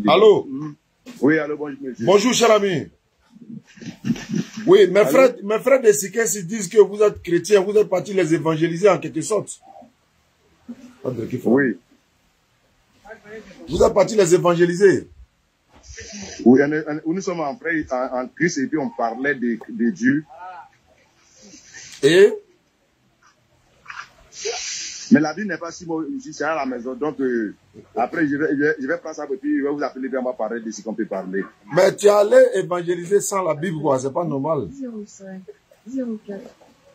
Allô? Oui, allô, bonjour, monsieur. Bonjour, cher ami. Oui, mes frères de Sikès disent que vous êtes chrétiens, vous êtes partis les évangéliser en quelque sorte. Oui. Vous êtes partis les évangéliser. Oui, nous sommes en Christ et puis on parlait de Dieu. Et? Mais la vie n'est pas si bon ici, c'est à la maison. Donc, après, je vais prendre ça et puis je vais vous appeler et on va parler de ce qu'on peut parler. Mais tu allais évangéliser sans la Bible, quoi. C'est pas normal. 05 04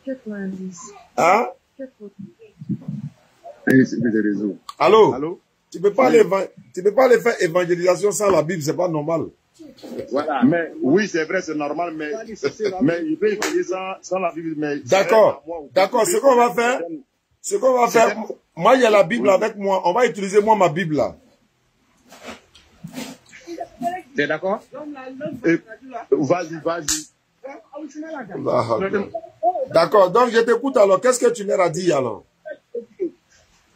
90. Hein? C'est des réseaux. Allô? Allô? Tu peux pas aller faire évangélisation sans la Bible, c'est pas normal. Voilà. Mais oui, c'est vrai, c'est normal, mais il peut évangéliser sans la Bible. D'accord. D'accord. Ce qu'on va faire, moi, il y a la Bible avec moi. On va utiliser moi ma Bible là. T'es d'accord? Vas-y. D'accord. Donc, je t'écoute alors. Qu'est-ce que tu leur as dit alors?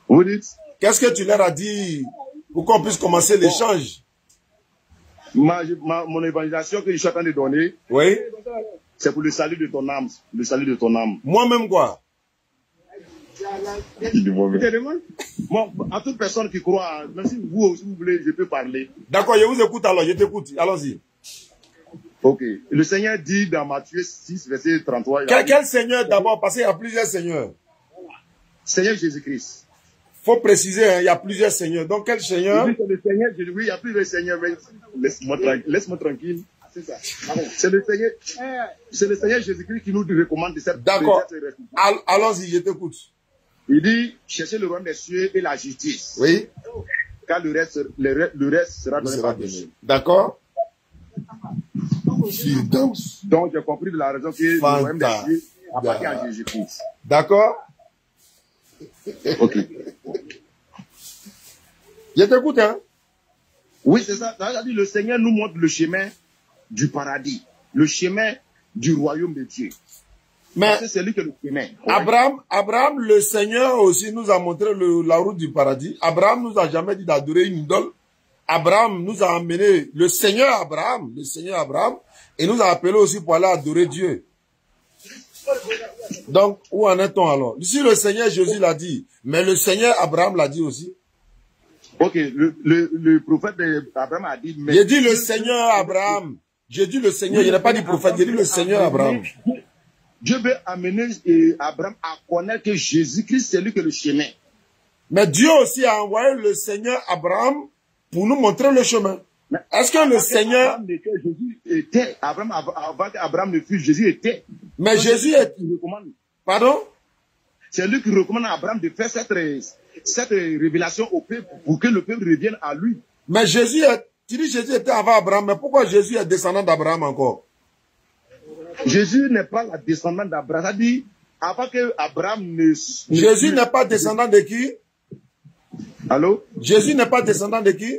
Vous dites? Qu'est-ce que tu leur as dit pour qu'on puisse commencer l'échange? Mon évangélisation que je suis en train de donner, oui, c'est pour le salut de ton âme. Le salut de ton âme. Moi-même quoi? Bon, à toute personne qui croit, même si vous aussi vous voulez, je peux parler. D'accord, je vous écoute alors, je t'écoute. Allons-y. Ok. Le Seigneur dit dans Matthieu 6, verset 33. Quel Seigneur d'abord? Parce qu'il y a plusieurs Seigneurs. Seigneur Jésus-Christ. Faut préciser, hein, il y a plusieurs Seigneurs. Donc quel Seigneur? Oui, il y a plusieurs Seigneurs, mais laisse-moi tranquille. C'est ça. C'est le Seigneur Jésus-Christ qui nous recommande de cette. D'accord. Allons-y, je t'écoute. Il dit, cherchez le royaume des cieux et la justice. Oui. Car le reste sera donné par Dieu. D'accord. Donc, j'ai compris de la raison que le royaume des cieux appartient à Jésus-Christ. D'accord. Ok. Je t'écoute, hein? Oui, c'est ça. C'est-à-dire, le Seigneur nous montre le chemin du paradis, le chemin du royaume de Dieu. Mais c'est lui qui est le chemin. Abraham, le Seigneur aussi nous a montré la route du paradis. Abraham nous a jamais dit d'adorer une idole. Abraham nous a emmené, le Seigneur Abraham, et nous a appelé aussi pour aller adorer Dieu. Donc, où en est-on alors? Si le Seigneur Jésus l'a dit, mais le Seigneur Abraham l'a dit aussi. Ok, le prophète Abraham a dit... J'ai dit le Seigneur Abraham. J'ai dit le Seigneur, je n'ai pas dit prophète, j'ai dit le Seigneur Abraham. Dieu veut amener Abraham à connaître que Jésus-Christ, c'est lui qui est le chemin. Mais Dieu aussi a envoyé le Seigneur Abraham pour nous montrer le chemin. Est-ce que le Seigneur... Jésus était, avant qu'Abraham ne fût, Jésus était. Mais Jésus est... Pardon? C'est lui qui recommande à Abraham de faire cette révélation au peuple pour que le peuple revienne à lui. Mais Jésus est... Tu dis Jésus était avant Abraham, mais pourquoi Jésus est descendant d'Abraham encore? Jésus n'est pas la descendante d'Abraham. Ça dit, avant que Abraham ne... Jésus n'est pas descendant de qui? Allô? Jésus n'est pas descendant de qui?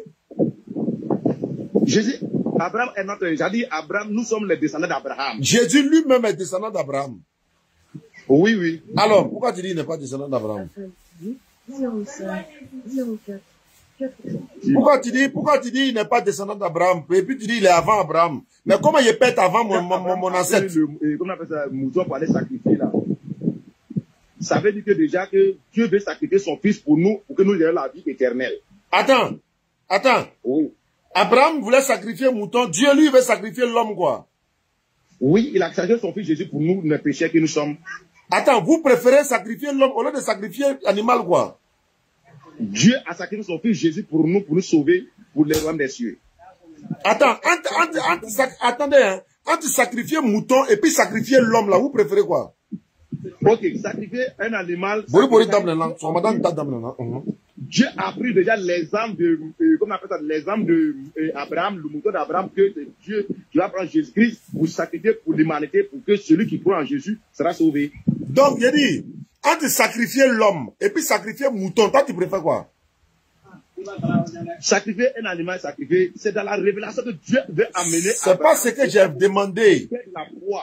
Jésus, Abraham est notre... J'ai dit, Abraham, nous sommes les descendants d'Abraham. Jésus lui-même est descendant d'Abraham. Oui, oui. Alors, pourquoi tu dis qu'il n'est pas descendant d'Abraham? 05 04 Pourquoi tu dis qu'il n'est pas descendant d'Abraham? Et puis tu dis qu'il est avant Abraham. Mais comment il peut être avant mon ancêtre? Comment on appelle ça? Mouton pour aller sacrifier là. Ça veut dire que déjà que Dieu veut sacrifier son fils pour nous, pour que nous ayons la vie éternelle. Attends. Oui. Abraham voulait sacrifier mouton. Dieu lui veut sacrifier l'homme quoi? Oui, il a sacrifié son fils Jésus pour nous, les pécheurs que nous sommes. Attends, vous préférez sacrifier l'homme au lieu de sacrifier l'animal quoi? Dieu a sacrifié son fils Jésus pour nous sauver pour les royaumes des cieux. Attends, attendez, hein. Entre sacrifier mouton et puis sacrifier l'homme là, vous préférez quoi? Ok, sacrifier un animal. Dieu a pris déjà les âmes de, comment on appelle ça, les âmes de Abraham, le mouton d'Abraham, que Dieu qui va prendre Jésus-Christ pour sacrifier pour l'humanité, pour que celui qui croit en Jésus sera sauvé. Donc, il dit, entre sacrifier l'homme et puis sacrifier mouton, toi tu préfères quoi? Sacrifier un animal sacrifié, c'est dans la révélation que Dieu veut amener. C'est pas ce que j'ai demandé.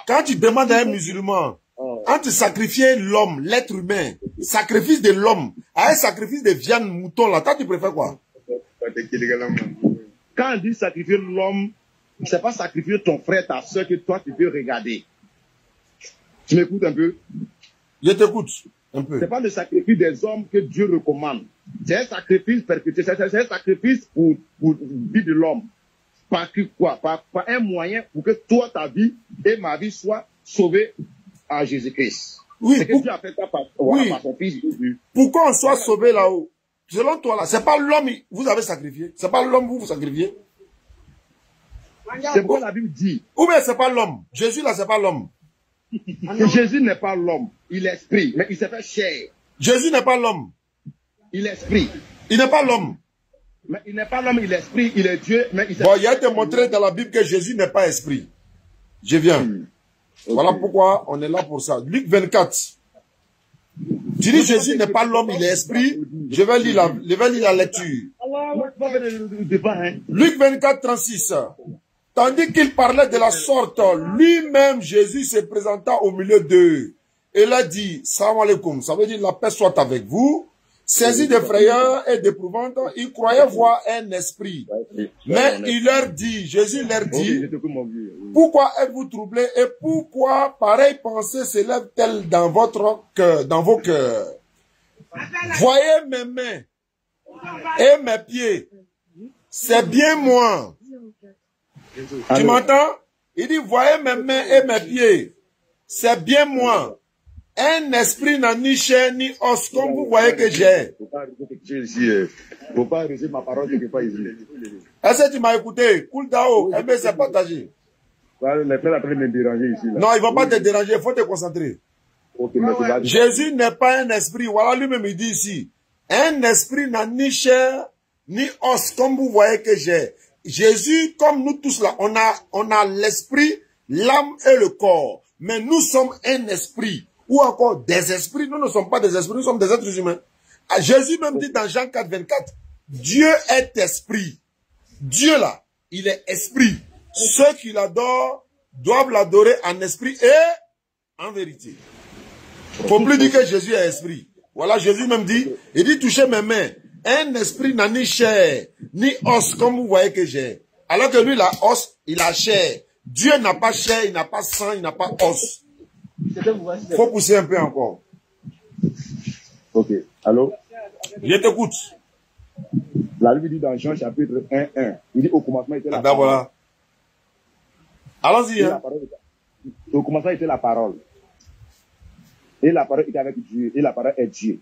Quand tu demandes à un musulman, entre sacrifier l'homme, l'être humain, sacrifice de l'homme, à un sacrifice de viande mouton là, toi tu préfères quoi? Quand on dit sacrifier l'homme, c'est pas sacrifier ton frère, ta soeur que toi tu peux regarder. Tu m'écoutes un peu? Je t'écoute un peu. C'est pas le sacrifice des hommes que Dieu recommande. C'est un sacrifice perpétuel. C'est un sacrifice pour la vie de l'homme. Par quoi? Par un moyen pour que toi, ta vie et ma vie soient sauvées à Jésus-Christ. Oui, c'est que Dieu a fait ça par son fils Jésus. Pourquoi on soit sauvé là-haut? Selon toi, là, c'est pas l'homme vous avez sacrifié. C'est pas l'homme vous sacrifiez. C'est pourquoi la Bible dit. Ou bien c'est pas l'homme. Jésus là, c'est pas l'homme. Jésus n'est pas l'homme. Il est esprit. Mais il s'est fait chair. Jésus n'est pas l'homme. Il est esprit. Il n'est pas l'homme. Mais il n'est pas l'homme, il est esprit, il est Dieu. Mais bon, il y a été montré dans la Bible que Jésus n'est pas esprit. Je viens. Okay. Voilà pourquoi on est là pour ça. Luc 24. Tu dis Jésus n'est pas l'homme, il est esprit. Je vais lire la lecture. Luc 24, 36. Tandis qu'il parlait de la sorte, lui-même, Jésus se présenta au milieu d'eux. Et il a dit, salam alaikum, ça veut dire la paix soit avec vous. Saisi de frayeur et d'épouvante, ils croyaient voir un esprit. Mais il leur dit, Jésus leur dit, pourquoi êtes-vous troublés et pourquoi pareille pensée s'élève-t-elle dans votre cœur, dans vos cœurs? Voyez mes mains et mes pieds. C'est bien moi. Tu m'entends? Il dit, voyez mes mains et mes pieds. C'est bien moi. Un esprit n'a ni chair ni os, comme vous voyez que j'ai. Faut pas arrêter ma parole quelque part ici. Est-ce que tu m'as écouté? Cool Dao, eh bien c'est partagé. Les frères sont en train de me déranger ici. Là. Non, ils ne vont pas te déranger, il faut te concentrer. Okay, Jésus n'est pas un esprit. Voilà, lui-même il dit ici. Un esprit n'a ni chair ni os, comme vous voyez que j'ai. Jésus, comme nous tous là, on a l'esprit, l'âme et le corps. Mais nous sommes un esprit. Ou encore des esprits. Nous ne sommes pas des esprits, nous sommes des êtres humains. Jésus même dit dans Jean 4, 24, Dieu est esprit. Dieu là, il est esprit. Ceux qui l'adorent doivent l'adorer en esprit et en vérité. Il ne faut plus dire que Jésus est esprit. Voilà, Jésus même dit, il dit touchez mes mains. Un esprit n'a ni chair, ni os, comme vous voyez que j'ai. Alors que lui, il a os, il a chair. Dieu n'a pas chair, il n'a pas sang, il n'a pas os. Il faut pousser un peu encore. Ok. Allô? Je t'écoute. La Bible dit dans Jean chapitre 1, il dit au commencement était la parole. Voilà. Allons-y. Hein. Au commencement était la parole. Et la parole était avec Dieu. Et la parole est Dieu.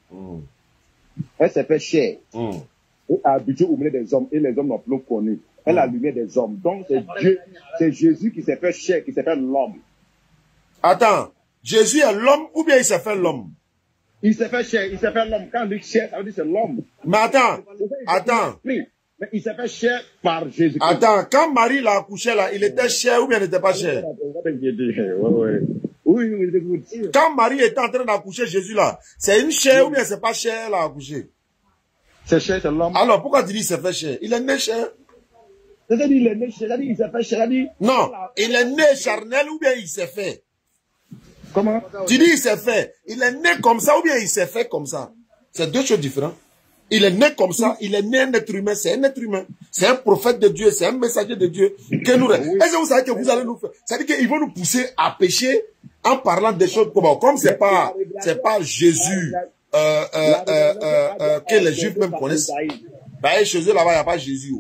Elle s'est fait chair. Et a habité au milieu des hommes. Et les hommes n'ont plus connu. Elle a la lumière des hommes. Donc c'est Dieu, c'est Jésus qui s'est fait chair, qui s'est fait l'homme. Attends. Jésus est l'homme ou bien il s'est fait l'homme? Il s'est fait chair, il s'est fait l'homme. Quand on dit chair, ça veut dire c'est l'homme. Mais attends. Mais il s'est fait chair par Jésus. Attends, quand Marie l'a accouché là, il était chair ou bien il n'était pas chair? Oui. Quand Marie était en train d'accoucher Jésus là, c'est une chair ou bien c'est pas chair là accouché? C'est chair, c'est l'homme. Alors pourquoi tu dis il s'est fait chair? Il est né chair? C'est-à-dire il est né chair, c'est-à-dire il s'est fait chair. Non, il est né charnel ou bien il s'est fait? Comment? Tu dis il s'est fait. Il est né comme ça ou bien il s'est fait comme ça? C'est deux choses différentes. Il est né comme ça, il est né un être humain, c'est un être humain. C'est un prophète de Dieu, c'est un messager de Dieu. Que nous... Est-ce que vous savez que vous allez nous faire? C'est-à-dire qu'ils vont nous pousser à pécher en parlant des choses comme c'est pas Jésus que les Juifs même connaissent. Ben, chez eux là-bas, il n'y a pas Jésus.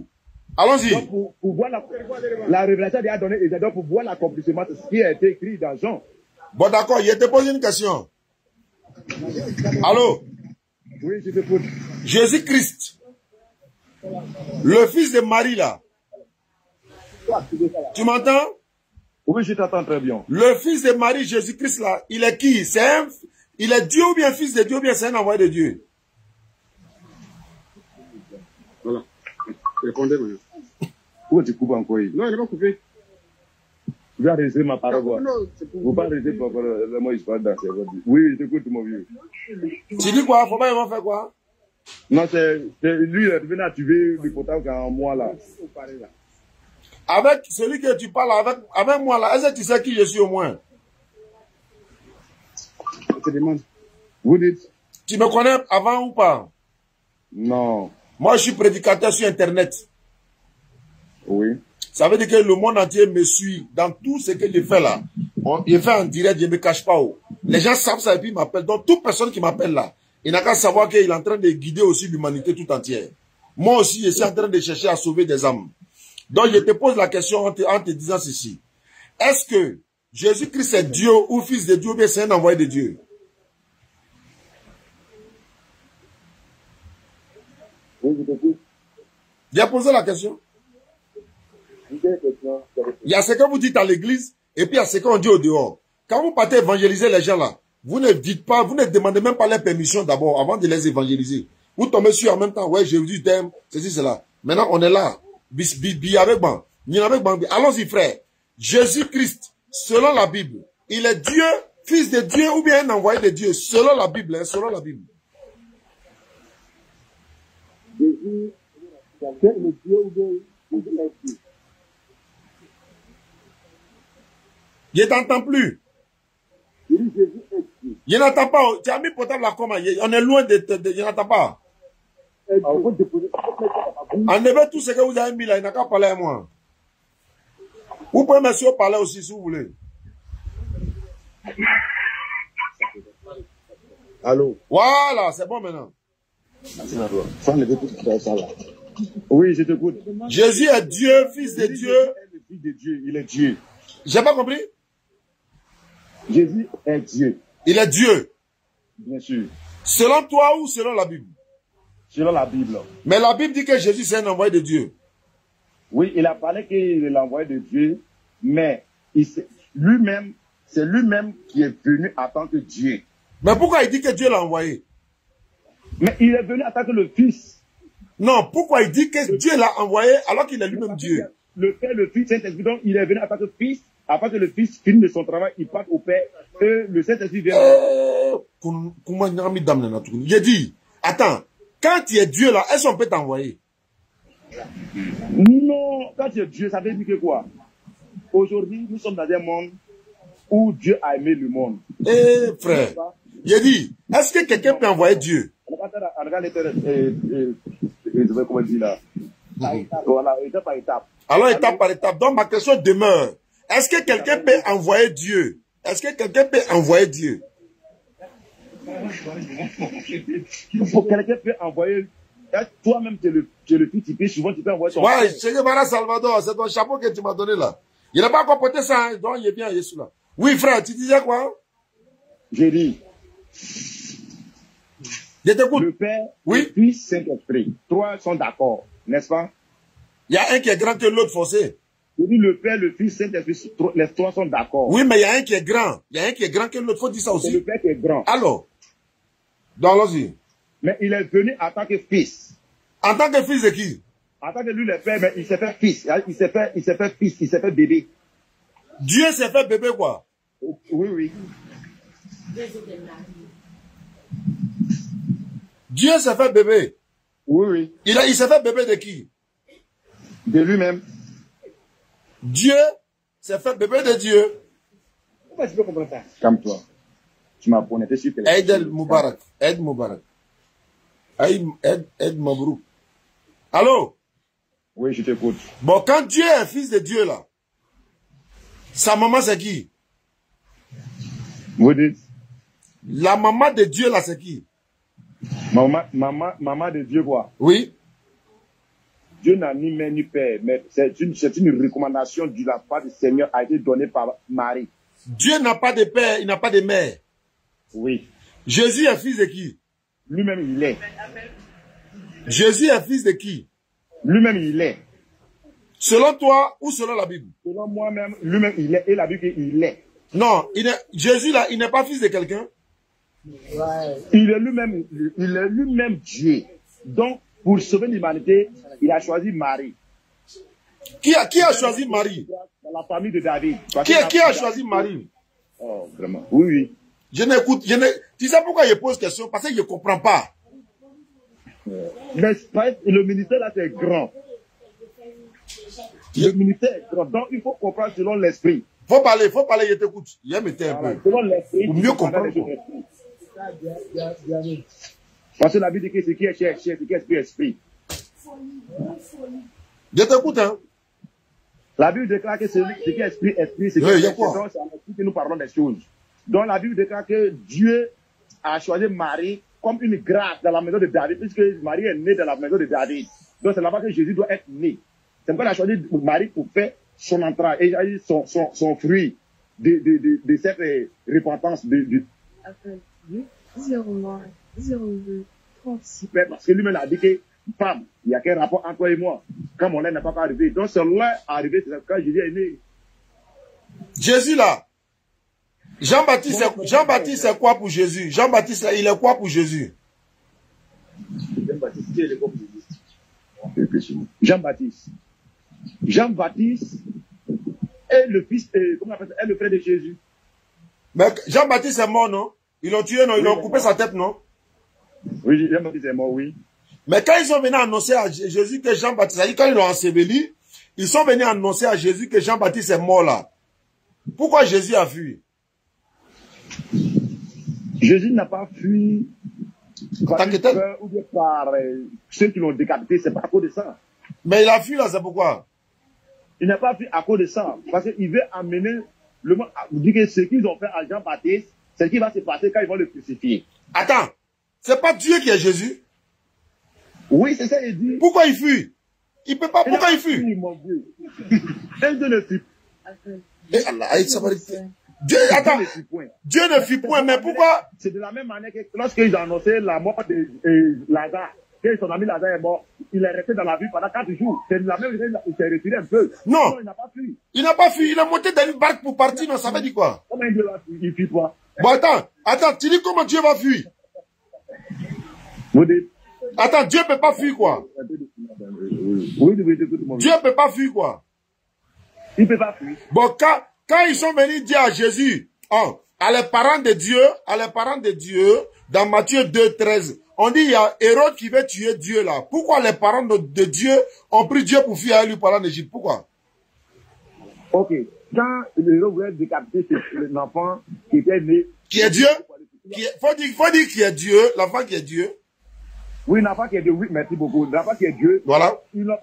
Allons-y. Pour voir la révélation qu'il a donnée, pour voir l'accomplissement de ce qui a été écrit dans Jean. Bon, d'accord, il te pose une question. Allô? Oui, je t'écoute. Jésus-Christ, le fils de Marie là. Tu m'entends? Oui, je t'entends très bien. Le fils de Marie, Jésus-Christ là, il est qui? Il est Dieu ou bien fils de Dieu ou bien c'est un envoyé de Dieu? Voilà. Répondez maintenant. Pourquoi tu coupes encore? Non, il n'est pas coupé. Tu vas réaliser ma parole. Non, c'est pour vous. Pas réaliser ma parole. Moi, je parle dans ses voix. Oui, je t'écoute, mon vieux. Tu dis quoi? Faut pas vraiment faire quoi? Non, c'est lui, il est venu à tuer le potage en moi, là. Avec celui que tu parles avec moi, là, est-ce que tu sais qui je suis au moins? Je te demande. Vous dites? Tu me connais avant ou pas? Non. Moi, je suis prédicateur sur Internet. Oui. Ça veut dire que le monde entier me suit dans tout ce que je fais là. Je fais en direct, je ne me cache pas. Les gens savent ça et puis ils m'appellent. Donc, toute personne qui m'appelle là, il n'a qu'à savoir qu'il est en train de guider aussi l'humanité tout entière. Moi aussi, je suis en train de chercher à sauver des âmes. Donc, je te pose la question en te disant ceci. Est-ce que Jésus-Christ est Dieu ou fils de Dieu ou bien c'est un envoyé de Dieu? J'ai posé la question. Il y a ce que vous dites à l'église et puis il y a ce qu'on dit au dehors. Quand vous partez évangéliser les gens là, vous ne dites pas, vous ne demandez même pas leur permission d'abord avant de les évangéliser. Vous tombez sur en même temps, ouais, Jésus t'aime, ceci, cela. Maintenant, on est là. Allons-y, frère. Jésus-Christ, selon la Bible, il est Dieu, fils de Dieu ou bien un envoyé de Dieu, selon la Bible, hein, selon la Bible. Jésus, c'est le Dieu ou bien Jésus est Dieu. Je t'entends plus. Jésus est Dieu. Je n'entends pas. Tu as mis portable là comment? On est loin de je n'entends pas. Enlevez tout ce que vous avez mis là, il n'a qu'à parler à moi. Vous pouvez monsieur parler aussi si vous voulez. Allô? Voilà, c'est bon maintenant. Oui, je t'écoute. Jésus est Dieu, fils de Dieu. Le fils de Dieu, il est Dieu. J'ai pas compris? Jésus est Dieu. Il est Dieu. Bien sûr. Selon toi ou selon la Bible? Selon la Bible. Mais la Bible dit que Jésus c'est un envoyé de Dieu. Oui, il a parlé qu'il est l'envoyé de Dieu, mais lui-même, c'est lui-même qui est venu en tant que Dieu. Mais pourquoi il dit que Dieu l'a envoyé? Mais il est venu en tant que le Fils. Non, pourquoi il dit que Dieu l'a envoyé alors qu'il est lui-même Dieu? Le Père, le Fils, Saint-Esprit, donc il est venu en tant que Fils. Après que le Fils finisse de son travail, il part au Père et le Saint-Esprit vient. J'ai dit, attends, quand tu es Dieu là, est-ce qu'on peut t'envoyer? Non, quand tu es Dieu, ça veut dire que quoi? Aujourd'hui, nous sommes dans un monde où Dieu a aimé le monde. Eh frère, j'ai dit, est-ce que quelqu'un peut envoyer Dieu? Comment dire là? Voilà, étape par étape. Alors étape par étape. Donc ma question demeure. Est-ce que quelqu'un peut envoyer Dieu? Est-ce que quelqu'un peut envoyer Dieu? Quelqu'un peut envoyer. Toi-même, tu es le fils, tu peux souvent, tu peux envoyer ton. Ouais, Che Guevara Salvador, c'est ton chapeau que tu m'as donné là. Il n'a pas encore porté ça, hein, donc il est bien Jésus là. Oui, frère, tu disais quoi? J'ai dit. Je t'écoute. Le Père, oui. Le Fils, Saint-Esprit. Trois sont d'accord, n'est-ce pas? Il y a un qui est grand que l'autre forcé. Je dis le Père, le Fils, Saint-Esprit, les trois sont d'accord. Oui, mais il y a un qui est grand. Il y a un qui est grand que l'autre. Faut dire ça aussi. C'est le Père qui est grand. Alors, donc allons-y. Mais il est venu en tant que fils. En tant que fils de qui? En tant que lui le Père, mais il s'est fait fils. Il s'est fait fils, il s'est fait bébé. Dieu s'est fait bébé quoi? Oui, oui. Dieu s'est fait bébé. Oui, oui. Il s'est fait bébé de qui? De lui-même. Dieu s'est fait bébé de Dieu. Pourquoi tu peux comprendre ça? Calme-toi. Tu m'as connecté sur téléphone. Aide Moubarak. Aide Moubarak. Aide Mabrouk. Allô? Oui, je t'écoute. Bon, quand Dieu est fils de Dieu là, sa maman c'est qui? Vous dites? La maman de Dieu là c'est qui? Maman de Dieu quoi? Oui. Dieu n'a ni mère ni père, mais c'est une recommandation de la part du Seigneur a été donnée par Marie. Dieu n'a pas de père, il n'a pas de mère. Oui. Jésus est fils de qui? Lui-même il est. Jésus est fils de qui? Lui-même il est. Selon toi ou selon la Bible? Selon moi-même, lui-même il est. Et la Bible il est. Non, Jésus là, il n'est pas fils de quelqu'un. Il est lui-même Dieu. Donc, pour sauver l'humanité, il a choisi Marie. Qui a choisi Marie? Dans la famille de David. Qui a choisi Marie? Oh, vraiment. Oui, oui. Tu sais pourquoi je pose question? Parce que je ne comprends pas. Mais le ministère là, c'est grand. Le ministère est grand. Donc, il faut comprendre selon l'esprit. Faut parler, je t'écoute. Je m'étais un peu. Selon l'esprit. Pour mieux comprendre. Parce que la Bible dit que ce qui est chair, ce qui est esprit. Je t'écoute, hein. La Bible déclare que ce qui est esprit, esprit, c'est Oui, c'est quoi? en esprit que nous parlons des choses. Donc la Bible déclare que Dieu a choisi Marie comme une grâce dans la maison de David, puisque Marie est née dans la maison de David. Donc c'est là-bas que Jésus doit être né. C'est pourquoi il a choisi Marie pour faire son entrée et son fruit de cette repentance. Appel 8 09 02 36. Parce que lui-même a dit que, femme, il y a quel rapport entre toi et moi? Quand mon lait n'a pas arrivé. Donc c'est là arrivé, c'est quand Jésus est né. Jésus là. Jean-Baptiste, c'est quoi pour Jésus? Jean-Baptiste, il est quoi pour Jésus? Jean-Baptiste. Jean-Baptiste est le fils, comment on appelle ça, est le frère de Jésus. Mais Jean-Baptiste est mort, non? Ils l'ont tué, non? Ils l'ont coupé sa tête, non? Oui, Jean-Baptiste est mort, oui. Mais quand ils sont venus annoncer à Jésus que Jean-Baptiste, c'est-à-dire quand ils l'ont enseveli, ils sont venus annoncer à Jésus que Jean-Baptiste est mort là. Pourquoi Jésus a fui? Jésus n'a pas fui par Tant que une tel. peur ou bien par ceux qui l'ont décapité, c'est pas à cause de ça. Mais il a fui là, c'est pourquoi? Il n'a pas fui à cause de ça. Parce qu'il veut amener le monde à vous dire que ce qu'ils ont fait à Jean-Baptiste, c'est ce qui va se passer quand ils vont le crucifier. Attends, c'est pas Dieu qui est Jésus? Oui, c'est ça, il dit. Pourquoi il fuit? Il peut pas, pourquoi il fuit? Mon Dieu. Et Dieu ne fuit Appel Et Allah, ça va dire- 05 Dieu, attends, ne fuit point. Dieu ne fuit point, mais pourquoi? C'est de la même manière que lorsqu'ils ont annoncé la mort de Lazare, que son ami Lazare est mort, il est resté dans la vie pendant 4 jours. C'est de la même manière, il s'est retiré un peu. Non. Il n'a pas fui. Il n'a pas fui, il est monté dans une barque pour partir, non, ça veut dire quoi? Comment Dieu va fuir? Il fuit pas. Bon, attends, tu dis comment Dieu va fuir? Vous dites. Attends, Dieu peut pas fuir quoi? Oui, écoute mon Dieu peut pas fuir quoi? Il ne peut pas fuir. Bon, quand ils sont venus dire à Jésus, à les parents de Dieu, dans Matthieu 2, 13, on dit il y a Hérode qui veut tuer Dieu là. Pourquoi les parents de Dieu ont pris Dieu pour fuir à lui parlant d'Égypte? Pourquoi? Ok. Quand le héros voulait décapiter l'enfant qui était né. Qui est Dieu? Faut dire qui est Dieu, l'enfant qui est Dieu. Oui, l'enfant qui est Dieu, oui, merci beaucoup. L'enfant qui est Dieu. Voilà. Ils l'ont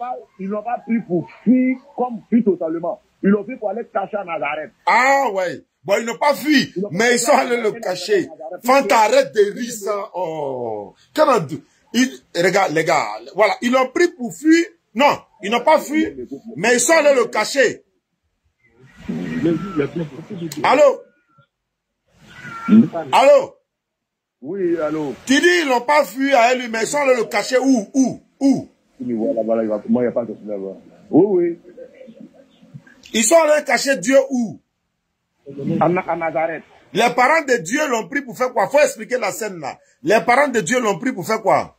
pas pris pour fuir comme fuir totalement. Ils l'ont pris pour aller cacher à Nazareth. Ah ouais. Bon, ils n'ont pas fui, mais ils sont allés le cacher. Fanta, arrête de rire ça. Oh. Regarde, les gars, voilà, ils l'ont pris pour fuir. Non, ils n'ont pas fui, mais ils sont allés le cacher. Allô? Allô? Oui, allô. Tu dis ils n'ont pas fui à lui, mais ils sont allés le cacher où? Moi, il n'y a pas de là-bas. Oui. Ils sont allés cacher Dieu où? À Nazareth. Les parents de Dieu l'ont pris pour faire quoi? Faut expliquer la scène là. Les parents de Dieu l'ont pris pour faire quoi?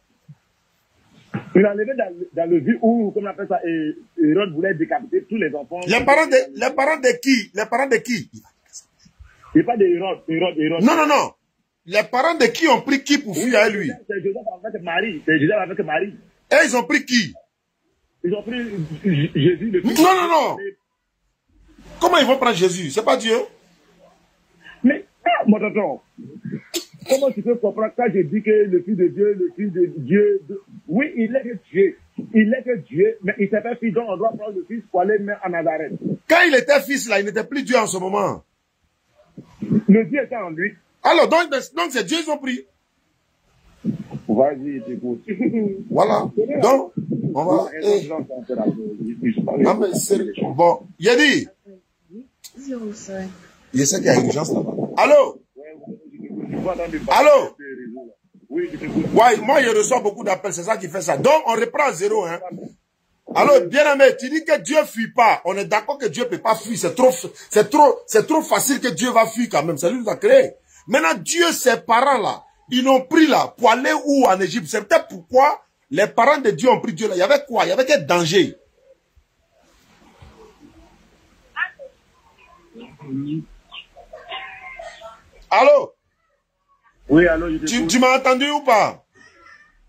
Il l'a enlevé dans le vie où, comme on appelle ça, Hérode voulait décapiter tous les enfants. Les parents de qui? Les parents de qui? Il n'y a pas d'Hérode. Non. Les parents de qui ont pris qui pour fuir à lui? C'est Joseph avec Marie. C'est Joseph avec Marie. Et ils ont pris qui? Ils ont pris Jésus, le fils. Non. Comment ils vont prendre Jésus? C'est pas Dieu? Mais, mon tonton, comment tu peux comprendre quand je dis que le fils de Dieu, oui, il est que Dieu. Il est que Dieu, mais il s'est fait fils, donc on doit prendre le fils pour aller mettre en Nazareth. Quand il était fils là, il n'était plus Dieu en ce moment. Le Dieu était en lui. Alors, donc c'est Dieu qu'ils ont pris. Vas-y, t'écoute. Voilà. Donc, on va... Ah, mais c'est... Bon, Yedi. 05 Il sait qu'il y a urgence là-bas. Allô? Allô? Oui, je t'écoute. Ouais, moi je reçois beaucoup d'appels, c'est ça qui fait ça. Donc, on reprend à zéro, hein. Alors, bien aimé, tu dis que Dieu fuit pas. On est d'accord que Dieu peut pas fuir. C'est trop facile que Dieu va fuir quand même. C'est lui qui l'a créé. Maintenant, Dieu, ses parents là, ils l'ont pris là pour aller où en Égypte? C'est peut-être pourquoi les parents de Dieu ont pris Dieu là. Il y avait quoi? Il y avait quel danger? Allô? Oui, allô, je t'écoute. Tu m'as entendu ou pas?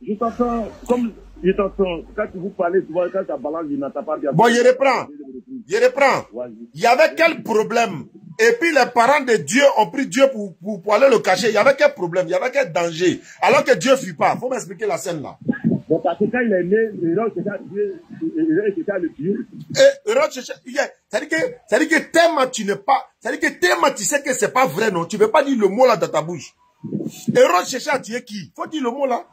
Je t'entends, comme je t'entends, quand tu vous parlez, tu vois, quand ta balance, je n'entends pas bien. Bon, je reprends. Il y avait quel problème? Et puis les parents de Dieu ont pris Dieu pour aller le cacher. Il y avait quel problème? Il y avait quel danger? Alors que Dieu ne fuit pas. Faut m'expliquer la scène là. Bon, parce que quand il est né, Hérode cherchait à le tuer. Et Hérode cherchait, c'est-à-dire que tellement tu n'es pas, c'est-à-dire que tellement tu sais que c'est pas vrai, non, tu ne veux pas dire le mot là dans ta bouche. Hérode cherchait à tuer qui? Faut dire le mot là.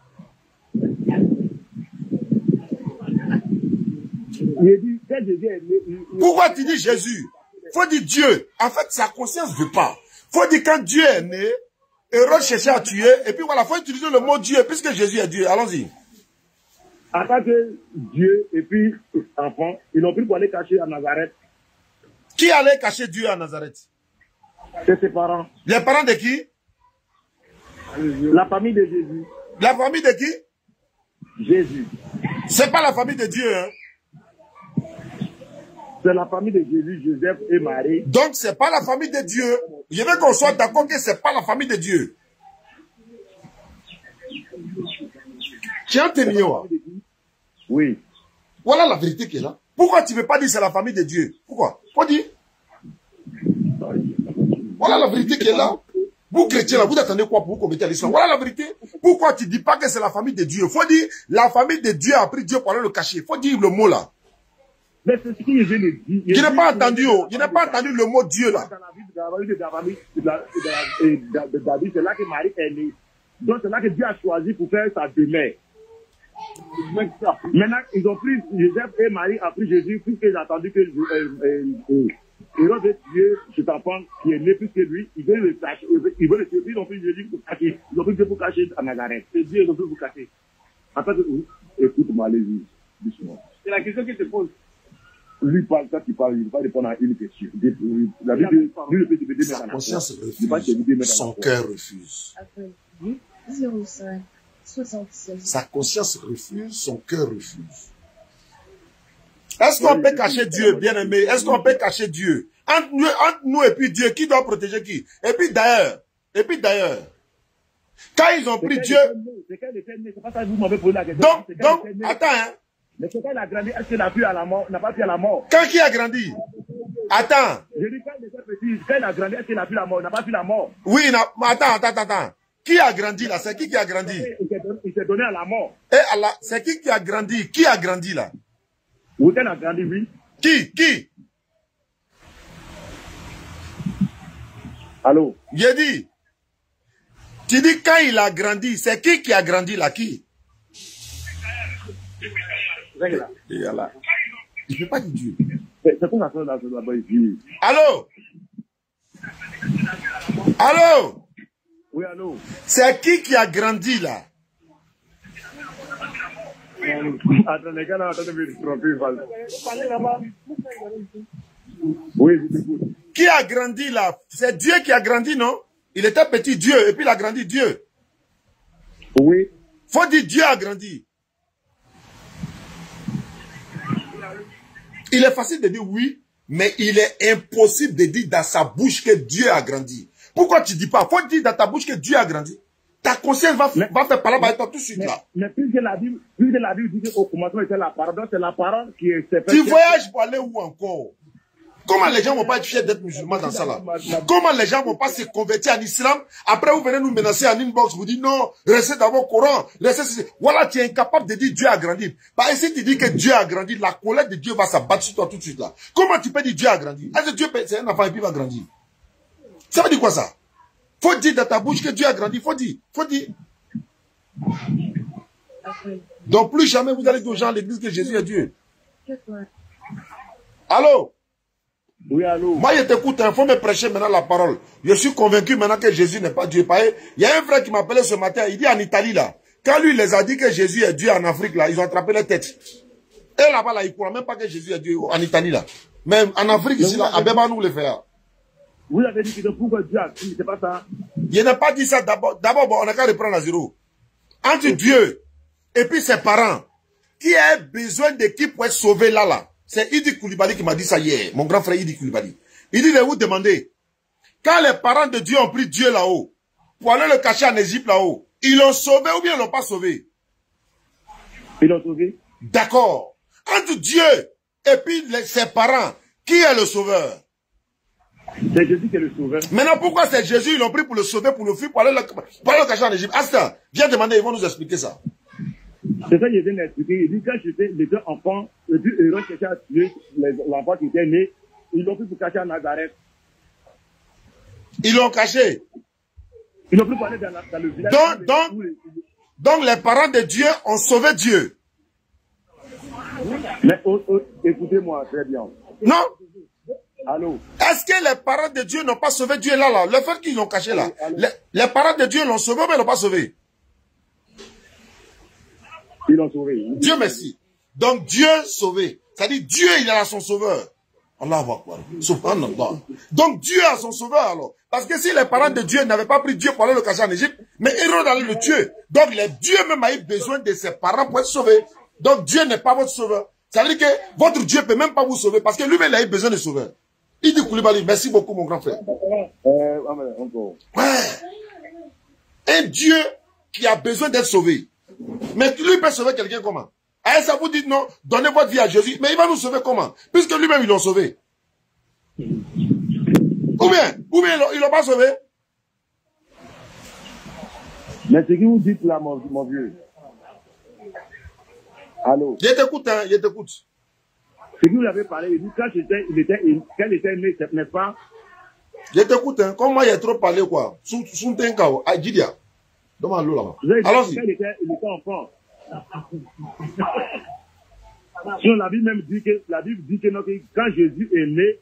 Pourquoi tu dis Jésus? Faut dire Dieu. En fait, sa conscience ne veut pas. Faut dire quand Dieu est né, Hérode cherchait à tuer, et puis voilà, faut utiliser le mot Dieu, puisque Jésus est Dieu. Allons-y. En tant que Dieu et puis enfant, ils l'ont pris pour aller cacher à Nazareth. Qui allait cacher Dieu à Nazareth? C'est ses parents. Les parents de qui? La famille de Jésus. La famille de qui? Jésus. C'est pas la famille de Dieu, hein? C'est la famille de Jésus, Joseph et Marie. Donc, c'est pas la famille de Dieu. Je veux qu'on soit d'accord que c'est pas la famille de Dieu. Tiens, t'es mignon. Oui. Voilà la vérité qui est là. Pourquoi tu ne veux pas dire c'est la famille de Dieu? Pourquoi? Faut dire. Voilà la vérité qui est là. Vous chrétiens là, vous attendez quoi pour vous convertir à l'islam? Voilà la vérité. Pourquoi tu ne dis pas que c'est la famille de Dieu? Faut dire la famille de Dieu a pris Dieu pour aller le cacher. Faut dire le mot là. Mais c'est ce que je l'ai dit. Je n'ai pas entendu, je n'ai pas entendu le mot Dieu là. Dans la vie de David, c'est là que Marie est née. Donc c'est là que Dieu a choisi pour faire sa demeure. Maintenant, ils ont pris, Joseph et Marie ont pris Jésus puisqu'ils ont entendu que Hérode veut tuer cet enfant qui est né plus que lui. Ils veulent le cacher. Ils veulent le tuer. Ils ont pris Jésus pour cacher. Ils ont pris Dieu pour cacher à Nazareth. Et Dieu, ils ont pris pour cacher. En fait, écoute-moi, allez-y. Dis-moi. C'est la question qu'il te pose. Lui parle, quand il parle, il ne va pas répondre à une question. La Bible, lui, le fait de sa conscience refuse. Son cœur refuse. Appel 8 05 76. Sa conscience refuse, son cœur refuse. Est-ce qu'on peut cacher Dieu, bien-aimé? Est-ce qu'on peut cacher Dieu? Entre nous et puis Dieu, qui doit protéger qui? Et puis d'ailleurs, quand ils ont pris Dieu... Donc, attends, hein. Mais quand il a grandi, est-ce qu'il n'a pas pu à la mort? Quand qui a grandi? Attends. Je dis quand il était petit, quand il a grandi, est-ce qu'il n'a pu la mort? Il n'a pas pu la mort. Oui, attends. Qui a grandi là? C'est qui a grandi? Il s'est donné à la mort. Et Allah, c'est qui a grandi? Qui a grandi là? Où a grandi, oui. Qui? Allô? J'ai dit. Tu dis quand il a grandi, c'est qui a grandi là? Qui? Et Allah. Il ne peut pas dire Dieu. C'est pour ça que là-bas ici. Allô? Oui, allô? C'est qui a grandi là? Attends, les gars, là, attendez, me tromper. Oui, je t'écoute. Qui a grandi là? C'est Dieu qui a grandi, non? Il était petit Dieu, et puis il a grandi Dieu. Oui. Faut dire Dieu a grandi. Il est facile de dire oui, mais il est impossible de dire dans sa bouche que Dieu a grandi. Pourquoi tu dis pas? Faut dire dans ta bouche que Dieu a grandi. Ta conscience va faire parler avec toi tout de suite là. Mais puisque la Bible dit qu'au commencement était la parole, c'est la parole qui est... Tu voyages pour aller où encore? Comment les gens vont pas être fiers d'être musulmans dans ça là? Comment les gens vont pas se convertir en islam? Après, vous venez nous menacer en inbox, vous dites non, restez dans vos Coran, restez... Voilà, tu es incapable de dire Dieu a grandi. Bah, si tu dis que Dieu a grandi, la colère de Dieu va s'abattre sur toi tout de suite là. Comment tu peux dire Dieu a grandi? Est-ce que Dieu c'est un enfant et puis il va grandir? Ça veut dire quoi ça? Faut dire dans ta bouche que Dieu a grandi, faut dire. Donc plus jamais vous allez dire aux gens à l'église que Jésus est Dieu. Allô? Oui, allô? Moi, je t'écoute, il faut me prêcher maintenant la parole. Je suis convaincu maintenant que Jésus n'est pas Dieu. Il y a un frère qui m'appelait ce matin, il dit en Italie là, quand lui il les a dit que Jésus est Dieu en Afrique là, ils ont attrapé les têtes. Et là-bas là, ils ne croient même pas que Jésus est Dieu en Italie là. Même en Afrique ici là, à Béba nous le faire. Vous avez dit que pourquoi Dieu a dit, c'est pas ça? Je n'ai pas dit ça d'abord. D'abord, on n'a qu'à reprendre à zéro. Entre Dieu et puis ses parents, qui a besoin de qui pour être sauvé là. C'est Idi Koulibaly qui m'a dit ça hier, mon grand frère Idi Koulibaly. Il dit de vous demander, quand les parents de Dieu ont pris Dieu là-haut, pour aller le cacher en Égypte là-haut, ils l'ont sauvé ou bien ils l'ont pas sauvé? Ils l'ont sauvé. D'accord. Entre Dieu et puis ses parents, qui est le sauveur? C'est Jésus qui est le sauveur. Maintenant, pourquoi c'est Jésus, ils l'ont pris pour le sauver, pour le fuir, pour aller le cacher en Égypte? Asta, viens demander, ils vont nous expliquer ça. C'est ça que je viens d'expliquer. Il dit quand j'étais enfant, et puis Hérode cherchait à tuer l'enfant qui était né, ils l'ont pris pour cacher à Nazareth. Ils l'ont caché. Ils l'ont pris pour aller dans le village. Donc les parents de Dieu ont sauvé Dieu. Mais écoutez-moi très bien. Non. Allô? Est-ce que les parents de Dieu n'ont pas sauvé Dieu là? Le fait qu'ils l'ont caché là. Les parents de Dieu l'ont sauvé, mais ils l'ont pas sauvé. Ils l'ont sauvé. Dieu merci. Donc Dieu sauvé. C'est-à-dire Dieu, il a son sauveur. Allah va voir. Subhanallah. Donc Dieu a son sauveur alors. Parce que si les parents de Dieu n'avaient pas pris Dieu pour aller le cacher en Égypte, mais Hérode allait le tuer. Donc Dieu même a eu besoin de ses parents pour être sauvé. Donc Dieu n'est pas votre sauveur. Ça veut dire que votre Dieu ne peut même pas vous sauver parce que lui-même il a eu besoin de sauveur. Il dit Koulibaly, merci beaucoup mon grand frère. Ouais. Un Dieu qui a besoin d'être sauvé. Mais lui peut sauver quelqu'un comment? Ah, ça vous dit non, donnez votre vie à Jésus. Mais il va nous sauver comment? Puisque lui-même, ils l'ont sauvé. Ou bien ils l'ont pas sauvé. Mais ce que vous dites là, mon vieux. Allô? Je t'écoute, hein, je t'écoute. Ce que vous avez parlé, il dit quand il était né, n'est-ce pas? Je t'écoute, hein. Comme moi, il a trop parlé, quoi. Sous Tenkao, à Gidia. Demande l'eau là-bas. Allons-y. Il était enfant. Sinon, la Bible même dit que, quand Jésus est né,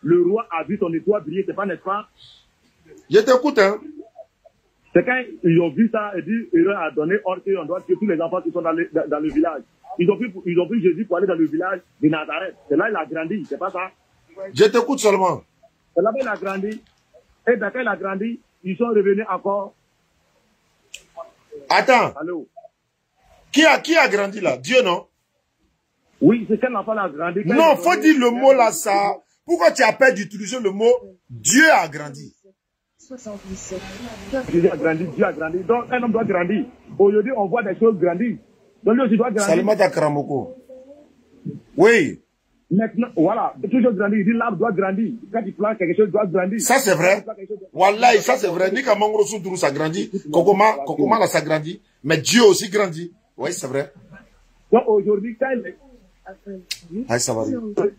le roi a vu son étoile briller, c'est pas, n'est-ce pas? Je t'écoute, hein. C'est quand ils ont vu ça, et dit, Hérode a donné ordre qu'on doit tuer tous les enfants qui sont dans le village. Ils ont pris Jésus pour aller dans le village de Nazareth. C'est là il a grandi, c'est pas ça? Je t'écoute seulement. C'est là il a grandi. Et quand il a grandi, ils sont revenus encore. Attends. Allô? Qui a grandi là? Dieu, non? Oui, c'est quel enfant a grandi. Non, faut dire le mot là, ça. Pourquoi tu as peur d'utiliser le mot Dieu a grandi? 77. Dieu a grandi. Donc, un homme doit grandir. Aujourd'hui, on voit des choses grandir. Donc, lui aussi doit grandir. Salimata Karamoko. Oui. Maintenant, voilà, toujours grandir. Il dit l'arbre doit grandir. Quand il plante quelque chose, doit grandir. Ça, c'est vrai. Wallahi, ça, c'est vrai. Ni Kamangro Soudrou, ça grandit. Kokoma, là, ça grandit. Mais Dieu aussi grandit. Oui, c'est vrai. Donc, aujourd'hui, quand il est... Aïe, ça va.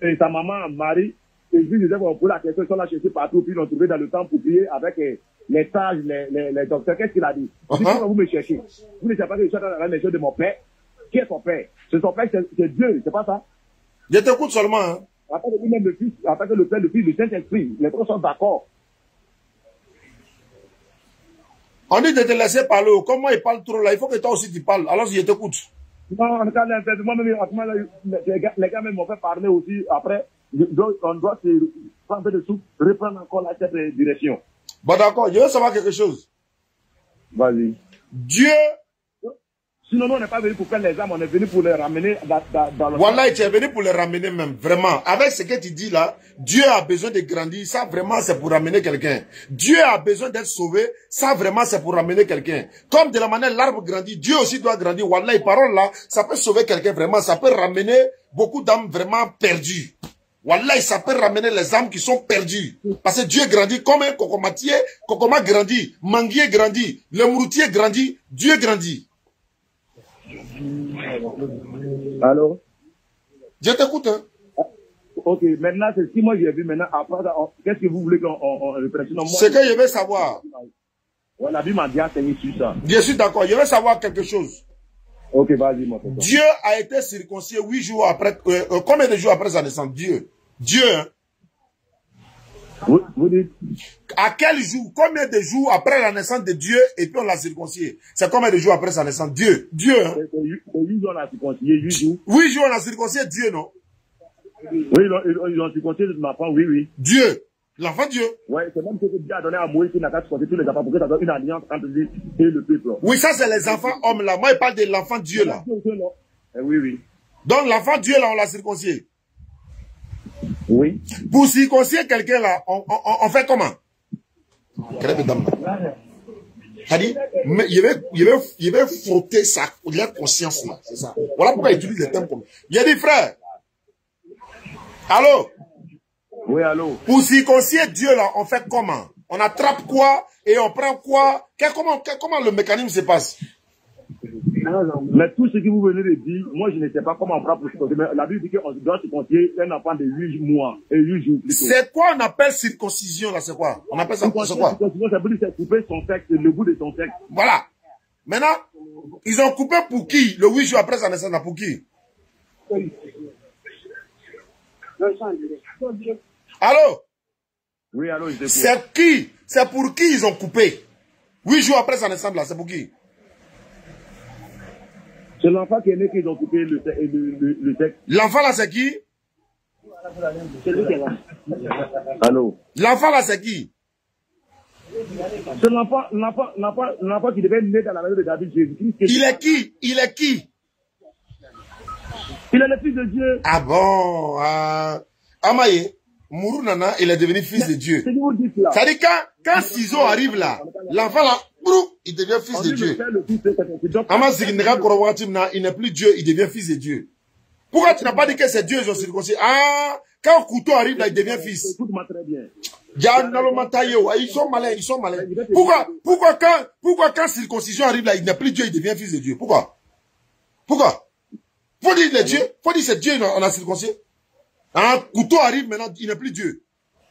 Et sa maman, Marie, et puis, ils ont posé la question, ils sont là chercher partout, puis ils l'ont trouvé dans le temple pour prier avec les sages, les docteurs. Qu'est-ce qu'il a dit? Il dit, pourquoi vous me cherchez? Vous ne savez pas que je suis dans la maison de mon père? Qui est son père? C'est son père, c'est Dieu, c'est pas ça? Je t'écoute seulement, hein. Après que lui-même le Fils, après que le Père, le Fils, le Saint-Esprit, les trois sont d'accord. On dit de te laisser parler. Comment il parle trop là? Il faut que toi aussi tu parles. Alors, je t'écoute. Non, en tout cas, moi-même, les gars même m'ont fait parler aussi. Après, on doit se prendre un peu de soupe, reprendre encore cette direction. Bon, d'accord. Je veux savoir quelque chose. Vas-y. Dieu. Sinon, nous, on n'est pas venu pour faire les âmes, on est venu pour les ramener dans le... Voilà, tu es venu pour les ramener même, vraiment. Avec ce que tu dis là, Dieu a besoin de grandir, ça vraiment c'est pour ramener quelqu'un. Dieu a besoin d'être sauvé, ça vraiment c'est pour ramener quelqu'un. Comme de la manière l'arbre grandit, Dieu aussi doit grandir. Voilà, les paroles là, ça peut sauver quelqu'un vraiment, ça peut ramener beaucoup d'âmes vraiment perdues. Voilà, ça peut ramener les âmes qui sont perdues. Parce que Dieu grandit comme un cocomatier, cocoma grandit, manguier grandit, le mourutier grandit, Dieu grandit. Allô? Je t'écoute, hein? Ok, maintenant, c'est si moi j'ai vu maintenant, après, qu'est-ce que vous voulez qu'on reprenne? Ce que je veux savoir. La Bible m'a dit à tenir sur ça. Je suis d'accord, je veux savoir quelque chose. Ok, vas-y, mon père. Dieu a été circoncis 8 jours après, combien de jours après sa naissance? Dieu, hein? Vous dites? À quel jour? Combien de jours après la naissance de Dieu et puis on l'a circoncis? C'est combien de jours après sa naissance? Dieu, hein? C'est 8 jours on l'a circoncis, 8 jours. 8 jours on l'a circoncis, Dieu, non? Oui, ils ont circoncis l'enfant, oui. Dieu, l'enfant Dieu. Oui, c'est même ce que Dieu a donné à Moïse qui n'a qu'à circoncire tous les enfants pour que ça donne une alliance entre lui et le peuple. Oui, ça c'est les enfants hommes là. Moi, je parle de l'enfant Dieu là. Oui. Donc l'enfant Dieu là, on l'a circoncis. Oui. Pour circoncire quelqu'un là, on fait comment? C'est-à-dire, il va frotter la conscience là, c'est ça. Voilà pourquoi il utilise les termes comme ça. Il a dit frère. Allô? Oui, allô? Pour circoncire Dieu là, on fait comment? On attrape quoi et on prend quoi? Comment le mécanisme se passe? Mais tout ce que vous venez de dire, moi je ne sais pas comment on prend pour se compter. Mais la Bible dit qu'on doit se compter un enfant de 8 mois et 8 jours. C'est quoi on appelle circoncision là? C'est quoi? On appelle ça c'est quoi? Circoncision, ça veut dire couper son sexe, le bout de son sexe. Voilà. Maintenant, ils ont coupé pour qui? Le 8 jours après sa naissance, pour qui? Allô? Oui, allô, je c'est qui? C'est pour qui ils ont coupé? 8 jours après sa naissance, là, c'est pour qui? C'est l'enfant qui est né qu'ils ont coupé le sexe. L'enfant là, c'est qui? C'est lui qui est là. Allô? L'enfant là, c'est qui? C'est l'enfant qui devait naître dans la maison de David, Jésus-Christ. Il est qui? Il est qui? Il est le fils de Dieu. Ah bon? Amaye, Mourou Nana, il est devenu fils de Dieu. C'est ce que vous dites là. Ça dit quand Ciseaux arrive là, l'enfant là, il devient fils de Dieu. Il n'est plus Dieu, il devient fils de Dieu. Pourquoi tu n'as pas dit que c'est Dieu, ils ont circoncis? Ah, quand couteau arrive là, il devient fils. Écoute-moi très bien. Ils sont malins, ils sont malins. Pourquoi quand circoncision arrive là, il n'est plus Dieu, il devient fils de Dieu? Pourquoi? Faut dire Dieu, faut dire c'est Dieu, on a circoncis. Un couteau arrive maintenant, il n'est plus Dieu.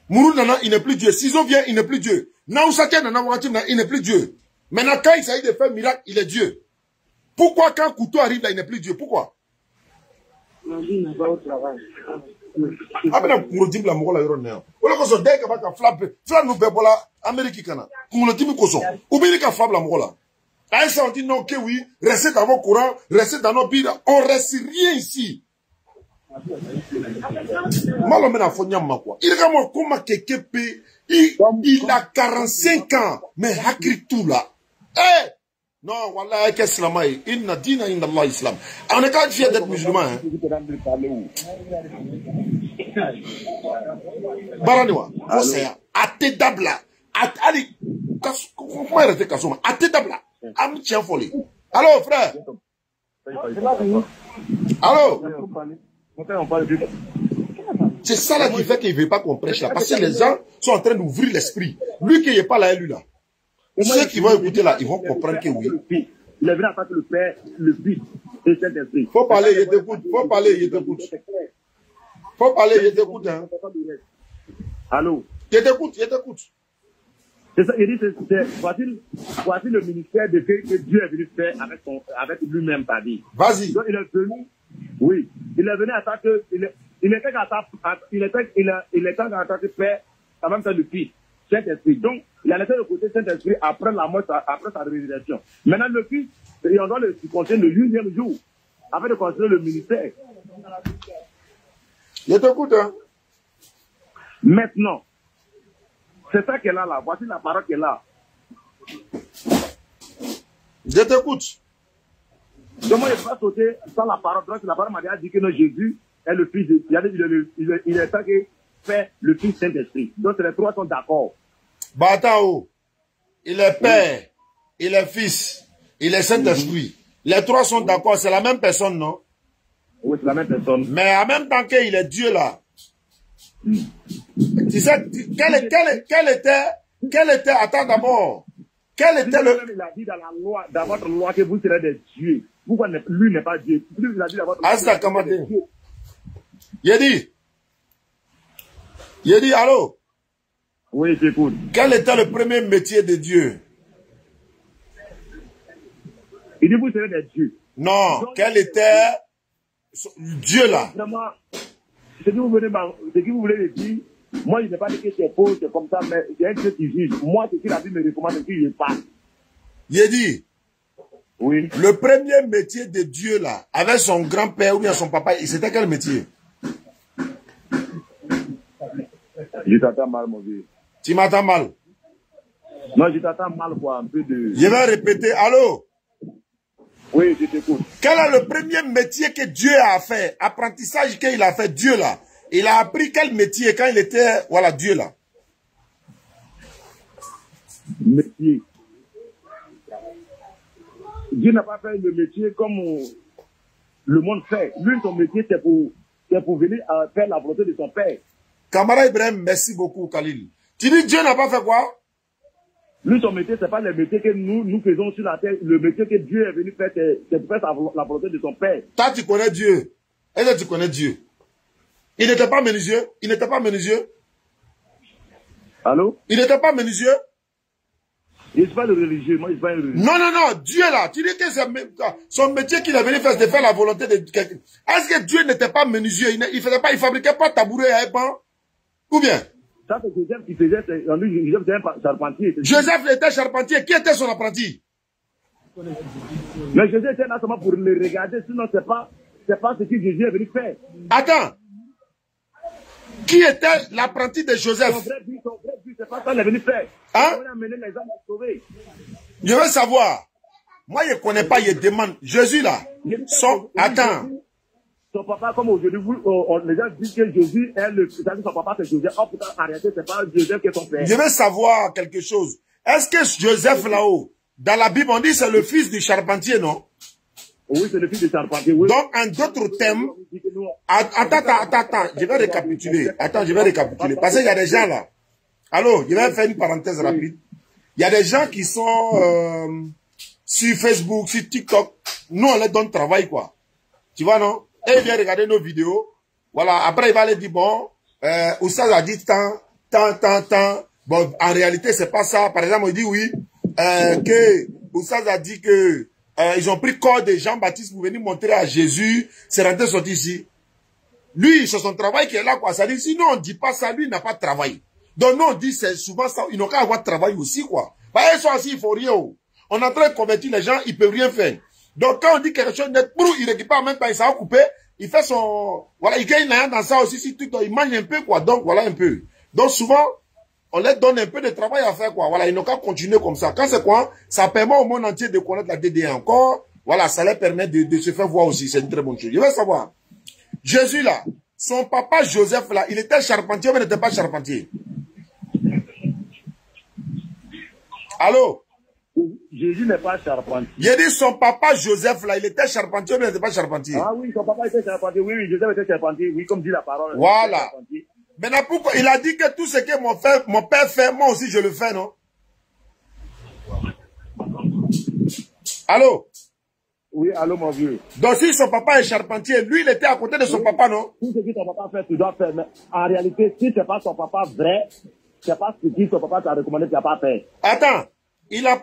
Mourou Nana, il n'est plus Dieu. Ciseaux vient, il n'est plus Dieu. Naoussake Nana Wakatim, il n'est plus Dieu. Maintenant, quand il s'agit de faire miracle, il est Dieu. Pourquoi quand couteau arrive là, il n'est plus Dieu? Pourquoi? Ah, mais pour dire la morale, il y a un on a dès que va flapper, flap nous bébola, Amérique Kana. Pour le team Koso. Ou bien qu'il flap la morale. À ça, on dit non, que oui, restez dans vos courants, restez dans nos bides. On reste rien ici. Malomena Fonyama quoi. Il a moi comme Kekepe, il a 45 ans, mais hakri tout là. Eh! Non, voilà, qu'est-ce que c'est inna dina inna Allah islam. On est quand fier d'être musulman. Hein? Baraniwa, c'est até dabla. Ali, comment arrêter Kassouma? Até dabla. Am tient folie. Allô, frère? Allô? C'est ça là qui fait qu'il ne veut pas qu'on prêche là. Parce que les gens sont en train d'ouvrir l'esprit. Lui qui n'est pas là, lui là. Ceux qui vont écouter là, ils vont comprendre que oui. Il est venu attaquer le Père, le Fils et Saint-Esprit. Faut parler, il t'écoute. Faut parler, il t'écoute. Faut parler, il t'écoute. Hein. Allô? Il t'écoute, il t'écoute. C'est ça, il dit, voici le ministère de que Dieu est venu faire avec lui-même, pas dit. Vas-y. Donc il est venu, oui, il est venu attaquer, il était en attaquer Père, en même temps le Fils, Saint-Esprit. Donc, il a laissé le côté Saint-Esprit après la mort, après sa résurrection. Maintenant, le Fils, on doit le circoncire le 8e jour, afin de continuer le ministère. Je t'écoute, hein. Maintenant, c'est ça qu'elle a là. Voici la parole qu'elle a. Je t'écoute. Donc, moi, je ne vais pas sauter sans la parole. Donc, la parole m'a dit que non, Jésus est le Fils de Dieu. Il est temps que fait le Fils Saint-Esprit. Donc, les trois sont d'accord. Batao, il est Père, il est Fils, il est Saint-Esprit. Les trois sont d'accord, c'est la même personne, non? Oui, c'est la même personne. Mais en même temps qu'il est Dieu là. Tu sais, quel était, attends d'abord, quel était le... Il a dit dans la loi, dans votre loi, que vous serez des dieux. Pourquoi lui n'est pas Dieu? Il a dit dans votre loi. Il dit, allô? Oui, j'écoute. Quel était le premier métier de Dieu? Il dit, vous serez des dieux. Non, quel était Dieu là? Vraiment, ce que vous voulez dire, moi je n'ai pas dit que c'est faux, c'est comme ça, mais il y a un Dieu qui juge. Moi, ce que la Bible me recommande, c'est qu'il n'y ait pas. Il dit, oui. Le premier métier de Dieu là, avec son grand-père ou bien son papa, c'était quel métier? Je t'entends mal, mon vieux. Tu m'entends mal? Non, je t'entends mal, quoi, un peu de... Je vais répéter, allô? Oui, je t'écoute. Quel est le premier métier que Dieu a fait? Apprentissage qu'il a fait, Dieu là. Il a appris quel métier quand il était, voilà, Dieu là? Métier. Dieu n'a pas fait le métier comme le monde fait. Lui, son métier, c'est pour venir faire la volonté de son Père. Camarade Ibrahim, merci beaucoup, Khalil. Tu dis Dieu n'a pas fait quoi? Lui, son métier, c'est pas le métier que nous faisons sur la terre. Le métier que Dieu est venu faire, c'est de faire la volonté de son Père. Toi, tu connais Dieu. Est-ce que tu connais Dieu? Il n'était pas menuisier. Il n'était pas menuisier. Allô? Il n'était pas menuisier. Il n'est pas de religieux. Moi, je ne suis pas un religieux. Non, non, non. Dieu là. Tu dis que c'est son métier qu'il est venu faire, c'est de faire la volonté de quelqu'un. Est-ce que Dieu n'était pas menuisier? Il faisait pas, il fabriquait pas tabouret à épin? Ou bien? Ça, c'est Joseph qui faisait, Joseph était un charpentier. Joseph était charpentier. Qui était son apprenti? Mais Joseph était là seulement pour le regarder, sinon c'est pas ce que Jésus est venu faire. Attends. Qui était l'apprenti de Joseph? Son vrai but, c'est pas ça qu'il est venu faire. Hein? Il a amené les hommes à sauver. Je veux savoir. Moi, je ne connais pas, je demande. Jésus là. Attends. Son papa, comme aujourd'hui, les gens disent que Jésus est son papa c'est Joseph. Oh putain, en réalité, c'est pas Joseph qui est son père. Je veux savoir quelque chose. Est-ce que Joseph là-haut, dans la Bible, on dit c'est le fils du charpentier, non? Oui, c'est le fils du charpentier, oui. Donc, en d'autres termes, attends, je vais récapituler. Attends, je vais récapituler. Parce qu'il y a des gens là. Allô, je vais faire une parenthèse rapide. Il y a des gens qui sont sur Facebook, sur TikTok. Nous, on leur donne travail, quoi. Tu vois, non? Et il vient regarder nos vidéos. Voilà. Après, il va aller dire, bon, Oussaz a dit tant. Bon, en réalité, c'est pas ça. Par exemple, il dit oui, que Oussaz a dit que ils ont pris corps de Jean-Baptiste pour venir montrer à Jésus. C'est rentré sorti ici. Lui, c'est son travail qui est là, quoi. Ça dit, sinon, on dit pas ça, lui, il n'a pas de travail. Donc, nous, on dit, c'est souvent ça. Ils n'ont qu'à avoir de travail aussi, quoi. Bah, ils sont assis, il faut rien. On est en train de convertir les gens, ils peuvent rien faire. Donc, quand on dit quelque chose net, il récupère en même temps, il s'en couper, il fait son, voilà, il gagne rien dans ça aussi, si tout, il mange un peu, quoi. Donc, voilà un peu. Donc, souvent, on leur donne un peu de travail à faire, quoi. Voilà, ils n'ont qu'à continuer comme ça. Quand c'est quoi, ça permet au monde entier de connaître la DDA encore. Voilà, ça leur permet de se faire voir aussi. C'est une très bonne chose. Je veux savoir. Jésus, là, son papa Joseph, là, il était charpentier, mais il n'était pas charpentier. Allô? Jésus n'est pas charpentier. J'ai dit son papa Joseph, là, il était charpentier, mais il n'était pas charpentier. Ah oui, son papa était charpentier. Oui, Joseph était charpentier. Oui, comme dit la parole. Voilà. Maintenant, pourquoi il a dit que tout ce que mon père fait, moi aussi je le fais, non? Allô? Oui, allô, mon vieux. Donc, si son papa est charpentier, lui, il était à côté de son papa, non? Tout ce que ton papa fait, tu dois faire. Mais en réalité, si ce n'est pas ton papa vrai, c'est pas ce que ton papa t'a recommandé, tu n'as pas fait. Attends. Il a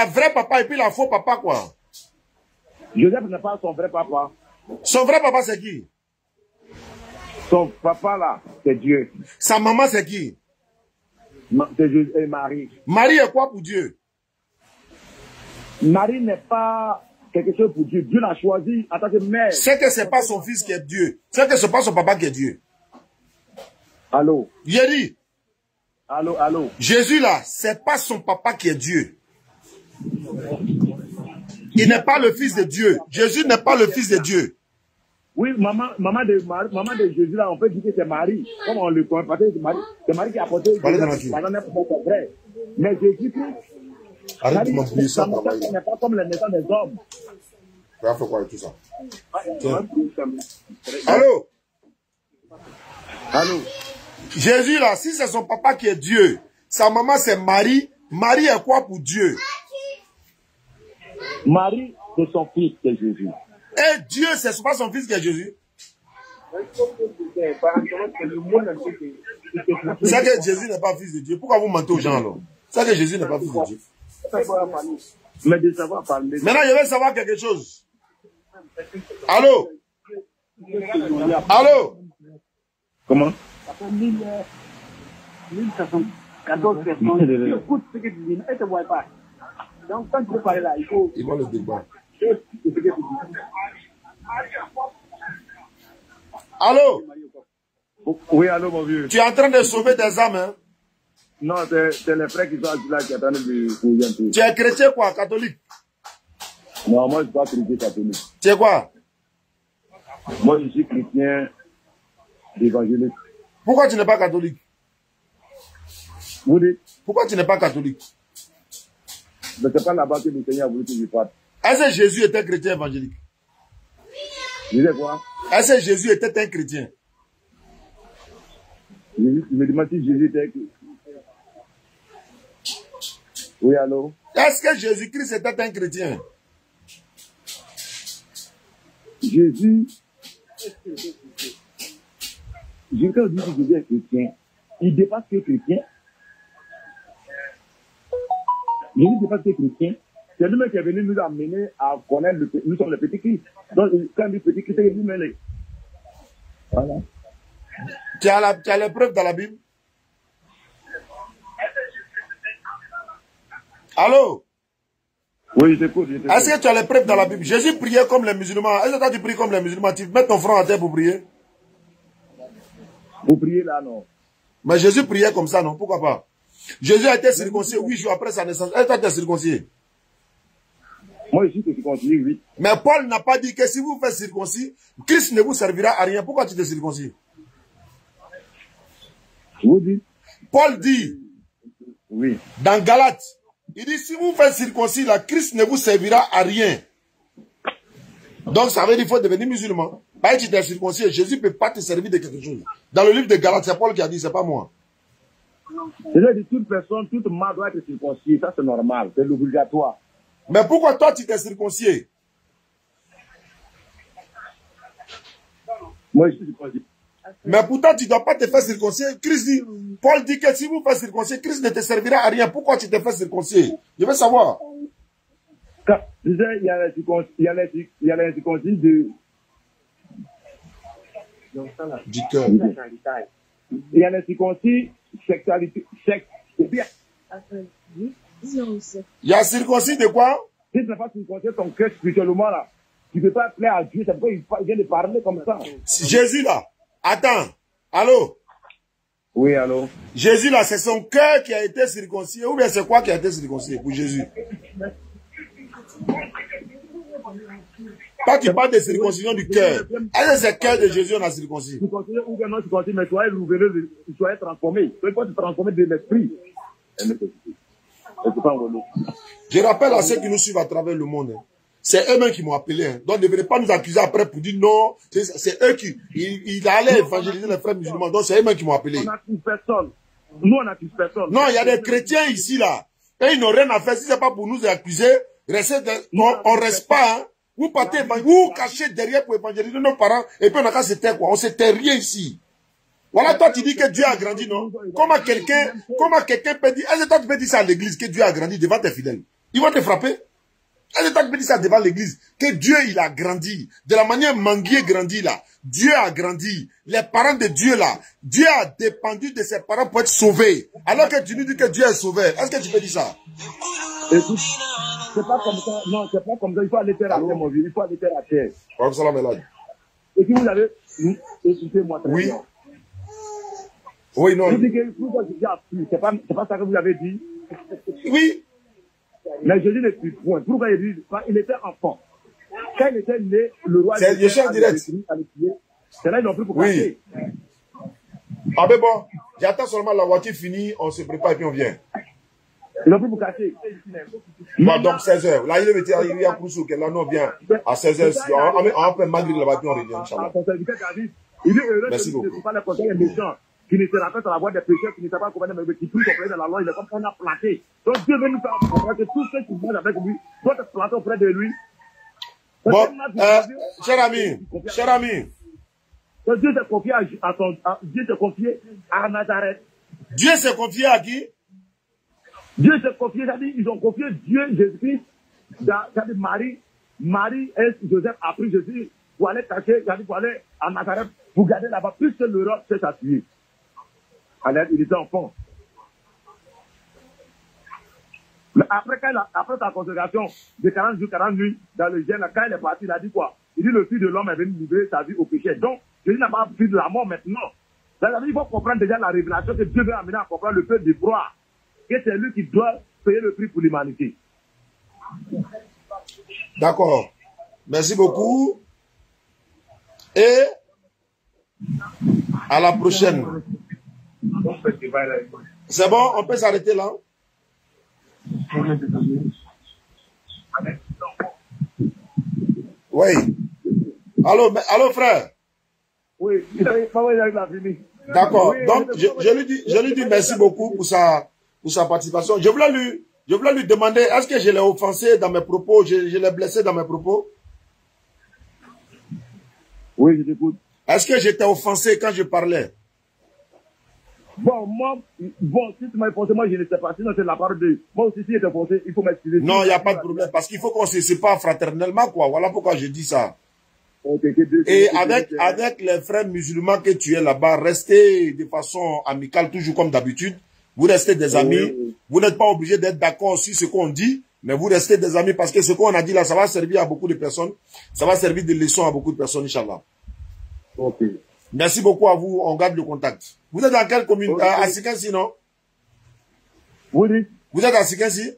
vrai papa et puis il a faux papa, quoi. Joseph n'est pas son vrai papa. Son vrai papa, c'est qui? Son papa, là, c'est Dieu. Sa maman, c'est qui? C'est Marie. Marie est quoi pour Dieu? Marie n'est pas quelque chose pour Dieu. Dieu l'a choisi en tant que mère. C'est que c'est pas son fils qui est Dieu. C'est que c'est pas son papa qui est Dieu. Allô? J'ai dit. Allô, allô. Jésus là, c'est pas son papa qui est Dieu. Il n'est pas le fils de Dieu. Jésus n'est pas le fils de Dieu. Oui, maman de Jésus là, on peut dire que c'est Marie. Comme on le connaît, parce que c'est Marie qui a apporté Jésus. Vrai. Mais Jésus-Christ, arrête de m'appuyer ça. Ce n'est pas comme la naissance des hommes. Tu vas faire quoi avec tout ça? Allô? Allô? Jésus là, si c'est son papa qui est Dieu, sa maman c'est Marie, Marie est quoi pour Dieu? Marie, c'est son fils qui est Jésus. Et Dieu, c'est pas son fils qui est Jésus? C'est que Jésus n'est pas fils de Dieu. Pourquoi vous mentez aux gens alors? C'est que Jésus n'est pas fils de Dieu. Mais de savoir parler. Maintenant, je vais savoir quelque chose. Allô? Allô? Comment? 14 personnes. Tu écoutes ce que tu dis, et te vois pas. Donc, quand tu veux parler là, il faut. Il va le débat. Allô? Oui, allô, mon vieux. Tu es en train de sauver des âmes, hein? Non, c'est les frères qui sont là qui attendent de. Tu es chrétien quoi? Catholique? Non, moi, je ne suis pas chrétien catholique. Tu es quoi? Moi, je suis chrétien évangélique. Pourquoi tu n'es pas catholique? Vous dites? Pourquoi tu n'es pas catholique? Mais c'est pas là-bas que le Seigneur a voulu que je parte. Est-ce que Jésus était chrétien évangélique? Je disais quoi? Est-ce que Jésus était un chrétien? Je me demande si Jésus était. Oui, allô? Est-ce que Jésus-Christ était un chrétien? Jésus, quand dit que Jésus est chrétien, il dépasse que chrétien. Jésus dépasse que chrétien. C'est lui-même qui est venu nous amener à connaître nous sommes le petit Christ. Donc, quand il dit petit Christ, c'est lui-même. Voilà. Tu as les preuves dans la Bible? Allô? Oui, je t'écoute. Est-ce que tu as les preuves dans la Bible? Jésus priait comme les musulmans. Est-ce que toi tu pries comme les musulmans? Tu mets ton front à terre pour prier? Vous priez là, non? Mais Jésus priait comme ça, non? Pourquoi pas? Jésus a été circoncis 8 jours après sa naissance. Est-ce que toi tu es circoncis? Moi, je suis circoncis, oui. Mais Paul n'a pas dit que si vous faites circoncis, Christ ne vous servira à rien. Pourquoi tu t'es circoncis? Vous dites? Paul dit, oui, dans Galates, il dit, si vous faites circoncis, la Christ ne vous servira à rien. Donc, ça veut dire qu'il faut devenir musulman. Bah, tu t'es circoncis, Jésus ne peut pas te servir de quelque chose. Dans le livre de Galates, c'est Paul qui a dit, c'est pas moi. C'est-à-dire que toute personne, toute main doit être circoncis. Ça, c'est normal. C'est l'obligatoire. Mais pourquoi toi, tu t'es circoncis? Moi, je suis circoncis. Mais pourtant, tu ne dois pas te faire circoncire. Christ dit, Paul dit que si vous faites circoncire, Christ ne te servira à rien. Pourquoi tu te fais circoncire? Je veux savoir. Quand, tu sais, il y a la circoncis de... Du cœur. Il y a la circoncis sexualité. C'est bien. Il y a circoncis de quoi? Si tu n'as pas circoncis ton cœur spirituellement, là, tu ne peux pas plaire à Dieu. C'est pourquoi il vient de parler comme ça. Jésus, là. Attends. Allô? Oui, allô? Jésus, là, c'est son cœur qui a été circoncis. Ou bien c'est quoi qui a été circoncis pour Jésus? Pas tu parles de circoncision du cœur. Est-ce que c'est le cœur de Jésus on a circoncis? Circoncis ou bien non circoncis, mais soyez transformé. Soyez pas transformé de l'esprit. Je rappelle à ceux qui nous suivent à travers le monde. C'est eux-mêmes qui m'ont appelé. Hein. Donc, ne venez pas nous accuser après pour dire non. C'est eux qui... Il allait évangéliser les frères musulmans. Donc, c'est eux-mêmes qui m'ont appelé. On n'accuse personne. Nous, on n'accuse personne. Non, il y a des chrétiens ici, là. Et ils n'ont rien à faire. Si ce n'est pas pour nous accuser, on ne reste pas. Hein. Vous partez, vous cachez derrière pour évangéliser nos parents. Et puis, on n'a qu'à se taire, quoi. On se tait rien ici. Voilà, toi, tu dis que Dieu a grandi, non? Comment quelqu'un peut dire... Est-ce que toi, tu peux dire ça à l'église, que Dieu a grandi devant tes fidèles? Ils vont te frapper? Est-ce que toi, tu peux dire ça devant l'église, que Dieu, il a grandi? De la manière Manguier grandit, là. Dieu a grandi. Les parents de Dieu, là. Dieu a dépendu de ses parents pour être sauvé. Alors que tu nous dis que Dieu est sauvé. Est-ce que tu peux dire ça? Écoute, c'est pas comme ça. Non, c'est pas comme ça. Il faut aller terre à terre, mon vieux. Il faut aller terre à terre. Et si vous avez... Écoutez-moi très bien. Oui, non. C'est pas ça que vous avez dit? Oui. Mais Jésus ne tue point. Pourquoi il dit? Il était enfant. Quand il était né, le roi... C'est le chef direct. C'est là ils n'ont plus pour cacher. Ah ben bon, j'attends seulement la voiture finie, on se prépare et puis on vient. Ils n'ont plus pour cacher. Bon, donc 16h. Là, il est arrivé à Koussou, que là, nous, on vient à 16h. On peut malgré la voiture, on revient, Inch'Allah. Il est heureux Merci beaucoup. de ne pas les conseils méchants, qui ne se rappellent à la voie des pécheurs, qui ne savent pas comment mais qui tout comprennent dans la loi, il est comme on a planté. Donc Dieu veut nous faire comprendre que tous ceux qui vont avec lui doivent être plantés auprès de lui. Bon, cher ami. Donc Dieu s'est confié Dieu s'est confié à Nazareth. Dieu s'est confié à qui? Dieu s'est confié, c'est-à-dire ils ont confié Dieu, Jésus-Christ, c'est-à-dire Marie et Joseph a pris Jésus pour aller cacher, c'est-à-dire pour aller à Nazareth, pour garder là-bas, puisque l'Europe s'est appuyée. Alors, il était enfant. Mais après sa consécration de 40 jours, 40 nuits, dans le gène, quand il est parti, il a dit quoi? Il dit le Fils de l'homme est venu livrer sa vie au péché. Donc, Jésus n'a pas pris de la mort maintenant. C'est-à-dire, il faut comprendre déjà la révélation que Dieu veut amener à comprendre le peuple de croire que c'est lui qui doit payer le prix pour l'humanité. D'accord. Merci beaucoup. Et à la prochaine. C'est bon, on peut s'arrêter là? Oui. Allô frère? Oui, il a fini. D'accord. Donc, je lui dis merci beaucoup pour sa participation. Je voulais Je voulais lui demander, est-ce que je l'ai offensé dans mes propos, je l'ai blessé dans mes propos? Oui, je t'écoute. Est-ce que j'étais offensé quand je parlais? Bon, moi, bon, si tu m'as offensé, moi je ne sais pas. Sinon, c'est la part de. Moi aussi, si j'étais offensé, il faut m'excuser. Non, il n'y a pas de problème. Parce qu'il faut qu'on se sépare fraternellement, quoi. Voilà pourquoi je dis ça. Et avec les frères musulmans que tu es là-bas, restez de façon amicale, toujours comme d'habitude. Vous restez des amis. Vous n'êtes pas obligé d'être d'accord sur ce qu'on dit, mais vous restez des amis parce que ce qu'on a dit là, ça va servir à beaucoup de personnes. Ça va servir de leçon à beaucoup de personnes, Inch'Allah. Ok. Merci beaucoup à vous. On garde le contact. Vous êtes dans quelle commune? Okay. À Sikensi, non? Oui. Vous êtes à Sikensi?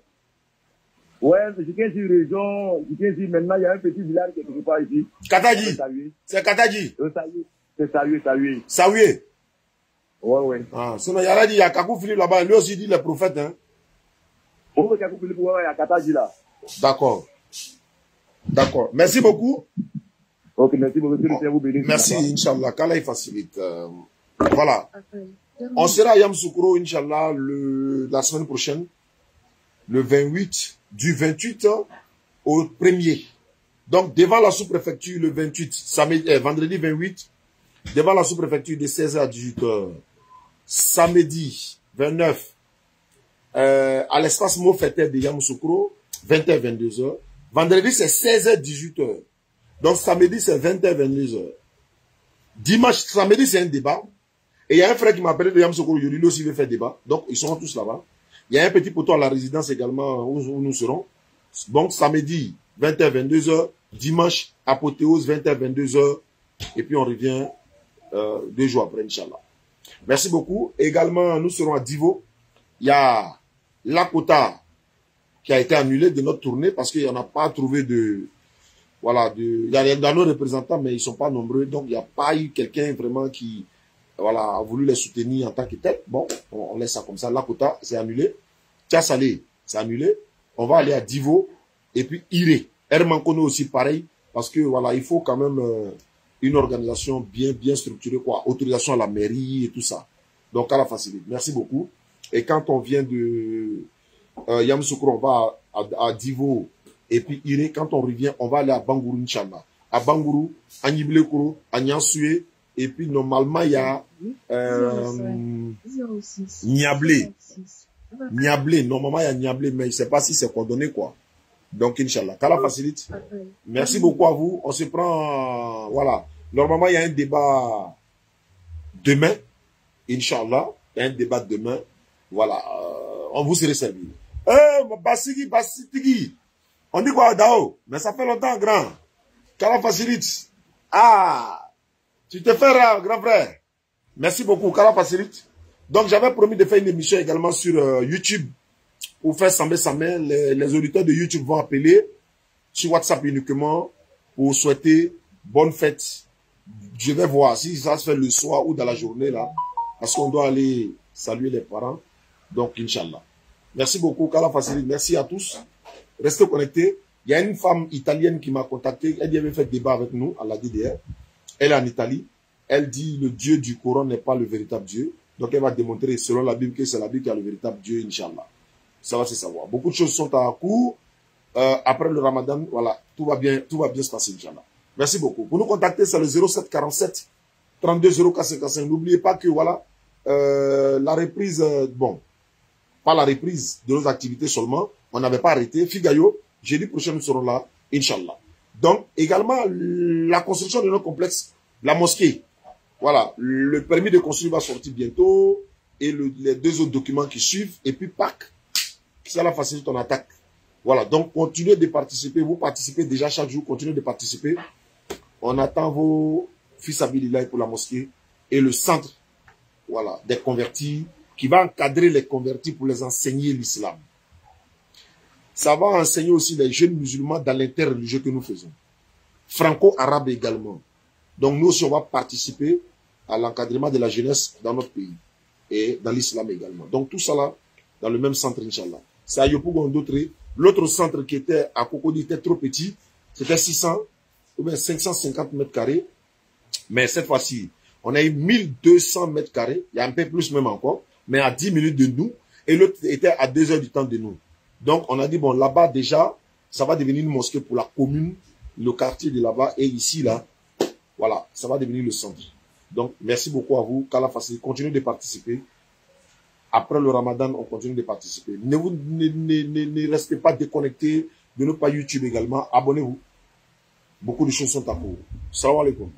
Ouais, Sikensi, région. Sikensi, maintenant, il y a un petit village quelque part ici. Kataji. C'est Kataji. C'est Saoué. Saoué. Ouais. Ah, sinon, il y a dit, il y a Kakou Philippe là-bas. Lui aussi dit les prophètes, hein. Oh, Kakou Philippe, ouais, il y a Kataji là. D'accord. Merci beaucoup. Ok, merci beaucoup. Merci, Inch'Allah. Qu'Allah il facilite. Voilà. On sera à Yamoussoukro, Inch'Allah, la semaine prochaine. Le 28, du 28 au 1er. Donc, devant la sous-préfecture, le 28, vendredi 28, devant la sous-préfecture de 16h à 18h. Samedi 29, à l'espace Mofete de Yamoussoukro, 20h, 22h. Vendredi, c'est 16h, 18h. Donc, samedi, c'est 20h, 22h. Dimanche, samedi, c'est un débat. Et il y a un frère qui m'a appelé de Yamoussoukro, lui aussi veut faire débat. Donc, ils seront tous là-bas. Il y a un petit poteau à la résidence également où nous serons. Donc, samedi, 20h, 22h. Dimanche, apothéose, 20h, 22h. Et puis, on revient 2 jours après, Inch'Allah. Merci beaucoup. Également, nous serons à Divo. Il y a Lakota qui a été annulé de notre tournée parce qu'il n'y en a pas trouvé de... Voilà, il y a nos représentants, mais ils ne sont pas nombreux. Donc, il n'y a pas eu quelqu'un vraiment qui a voulu les soutenir en tant que tel. Bon, on laisse ça comme ça. Lakota, c'est annulé. Tiasalé, c'est annulé. On va aller à Divo et puis Iré. Hermankono aussi, pareil. Parce que, voilà, il faut quand même une organisation bien structurée, quoi. Autorisation à la mairie et tout ça. Donc, à la facilité. Merci beaucoup. Et quand on vient de Yamoussoukro, on va à Divo et puis Iré. Quand on revient, on va aller à Bangourou, Inch'Allah. À Bangourou, à Niblekuro, à Nyansoué. Et puis, normalement, il y a Niablé. Normalement, il y a Niablé, mais je ne sais pas si c'est coordonné, quoi. Donc, Inch'Allah. Qu'Allah facilite. Merci beaucoup à vous. On se prend, voilà. Normalement, il y a un débat demain. Inch'Allah. Il y a un débat demain. Voilà. On vous serait servi. Basitigi. On dit quoi, Dao? Mais ça fait longtemps, grand. Qu'Allah facilite. Ah! Tu te fais rare, grand frère. Merci beaucoup. Qu'Allah facilite. Donc, j'avais promis de faire une émission également sur YouTube. Pour faire Samé, les auditeurs de YouTube vont appeler sur WhatsApp uniquement pour souhaiter bonne fête. Je vais voir si ça se fait le soir ou dans la journée là. Parce qu'on doit aller saluer les parents. Donc, Inch'Allah. Merci beaucoup, Qu'Allah facilite. Merci à tous. Restez connectés. Il y a une femme italienne qui m'a contacté. Elle avait fait débat avec nous à la DDR. Elle est en Italie. Elle dit le Dieu du Coran n'est pas le véritable Dieu. Donc, elle va démontrer selon la Bible que c'est la Bible qui a le véritable Dieu, Inch'Allah. Ça va se savoir. Beaucoup de choses sont à court. Après le Ramadan, voilà, tout va bien se passer, Inch'Allah. Merci beaucoup. Pour nous contacter, c'est le 07 47 32 04 55. N'oubliez pas que, voilà, la reprise, bon, pas la reprise de nos activités seulement. On n'avait pas arrêté. Figayo, jeudi prochain, nous serons là, Inch'Allah. Donc, également, la construction de nos complexes, la mosquée. Voilà, le permis de construire va sortir bientôt. Et les 2 autres documents qui suivent. Et puis, Pâques. Ça la facilite ton attaque. Voilà, donc continuez de participer. Vous participez déjà chaque jour, continuez de participer. On attend vos fils habilités pour la mosquée et le centre, voilà, des convertis, qui va encadrer les convertis pour les enseigner l'islam. Ça va enseigner aussi les jeunes musulmans dans l'interreligieux que nous faisons. Franco-arabe également. Donc nous aussi, on va participer à l'encadrement de la jeunesse dans notre pays et dans l'islam également. Donc tout ça là, dans le même centre, Inch'Allah. C'est à Yopougon d'autres. L'autre centre qui était à Cocody était trop petit. C'était 600 ou bien 550 mètres carrés. Mais cette fois-ci, on a eu 1200 mètres carrés. Il y a un peu plus même encore. Mais à 10 minutes de nous. Et l'autre était à 2 heures du temps de nous. Donc, on a dit, bon, là-bas, déjà, ça va devenir une mosquée pour la commune, le quartier de là-bas, et ici, là, voilà, ça va devenir le centre. Donc, merci beaucoup à vous. Kala Fassi, continuez de participer. Après le Ramadan, on continue de participer. Ne restez pas déconnectés de notre page YouTube également. Abonnez-vous. Beaucoup de choses sont à court. Salam alaikum.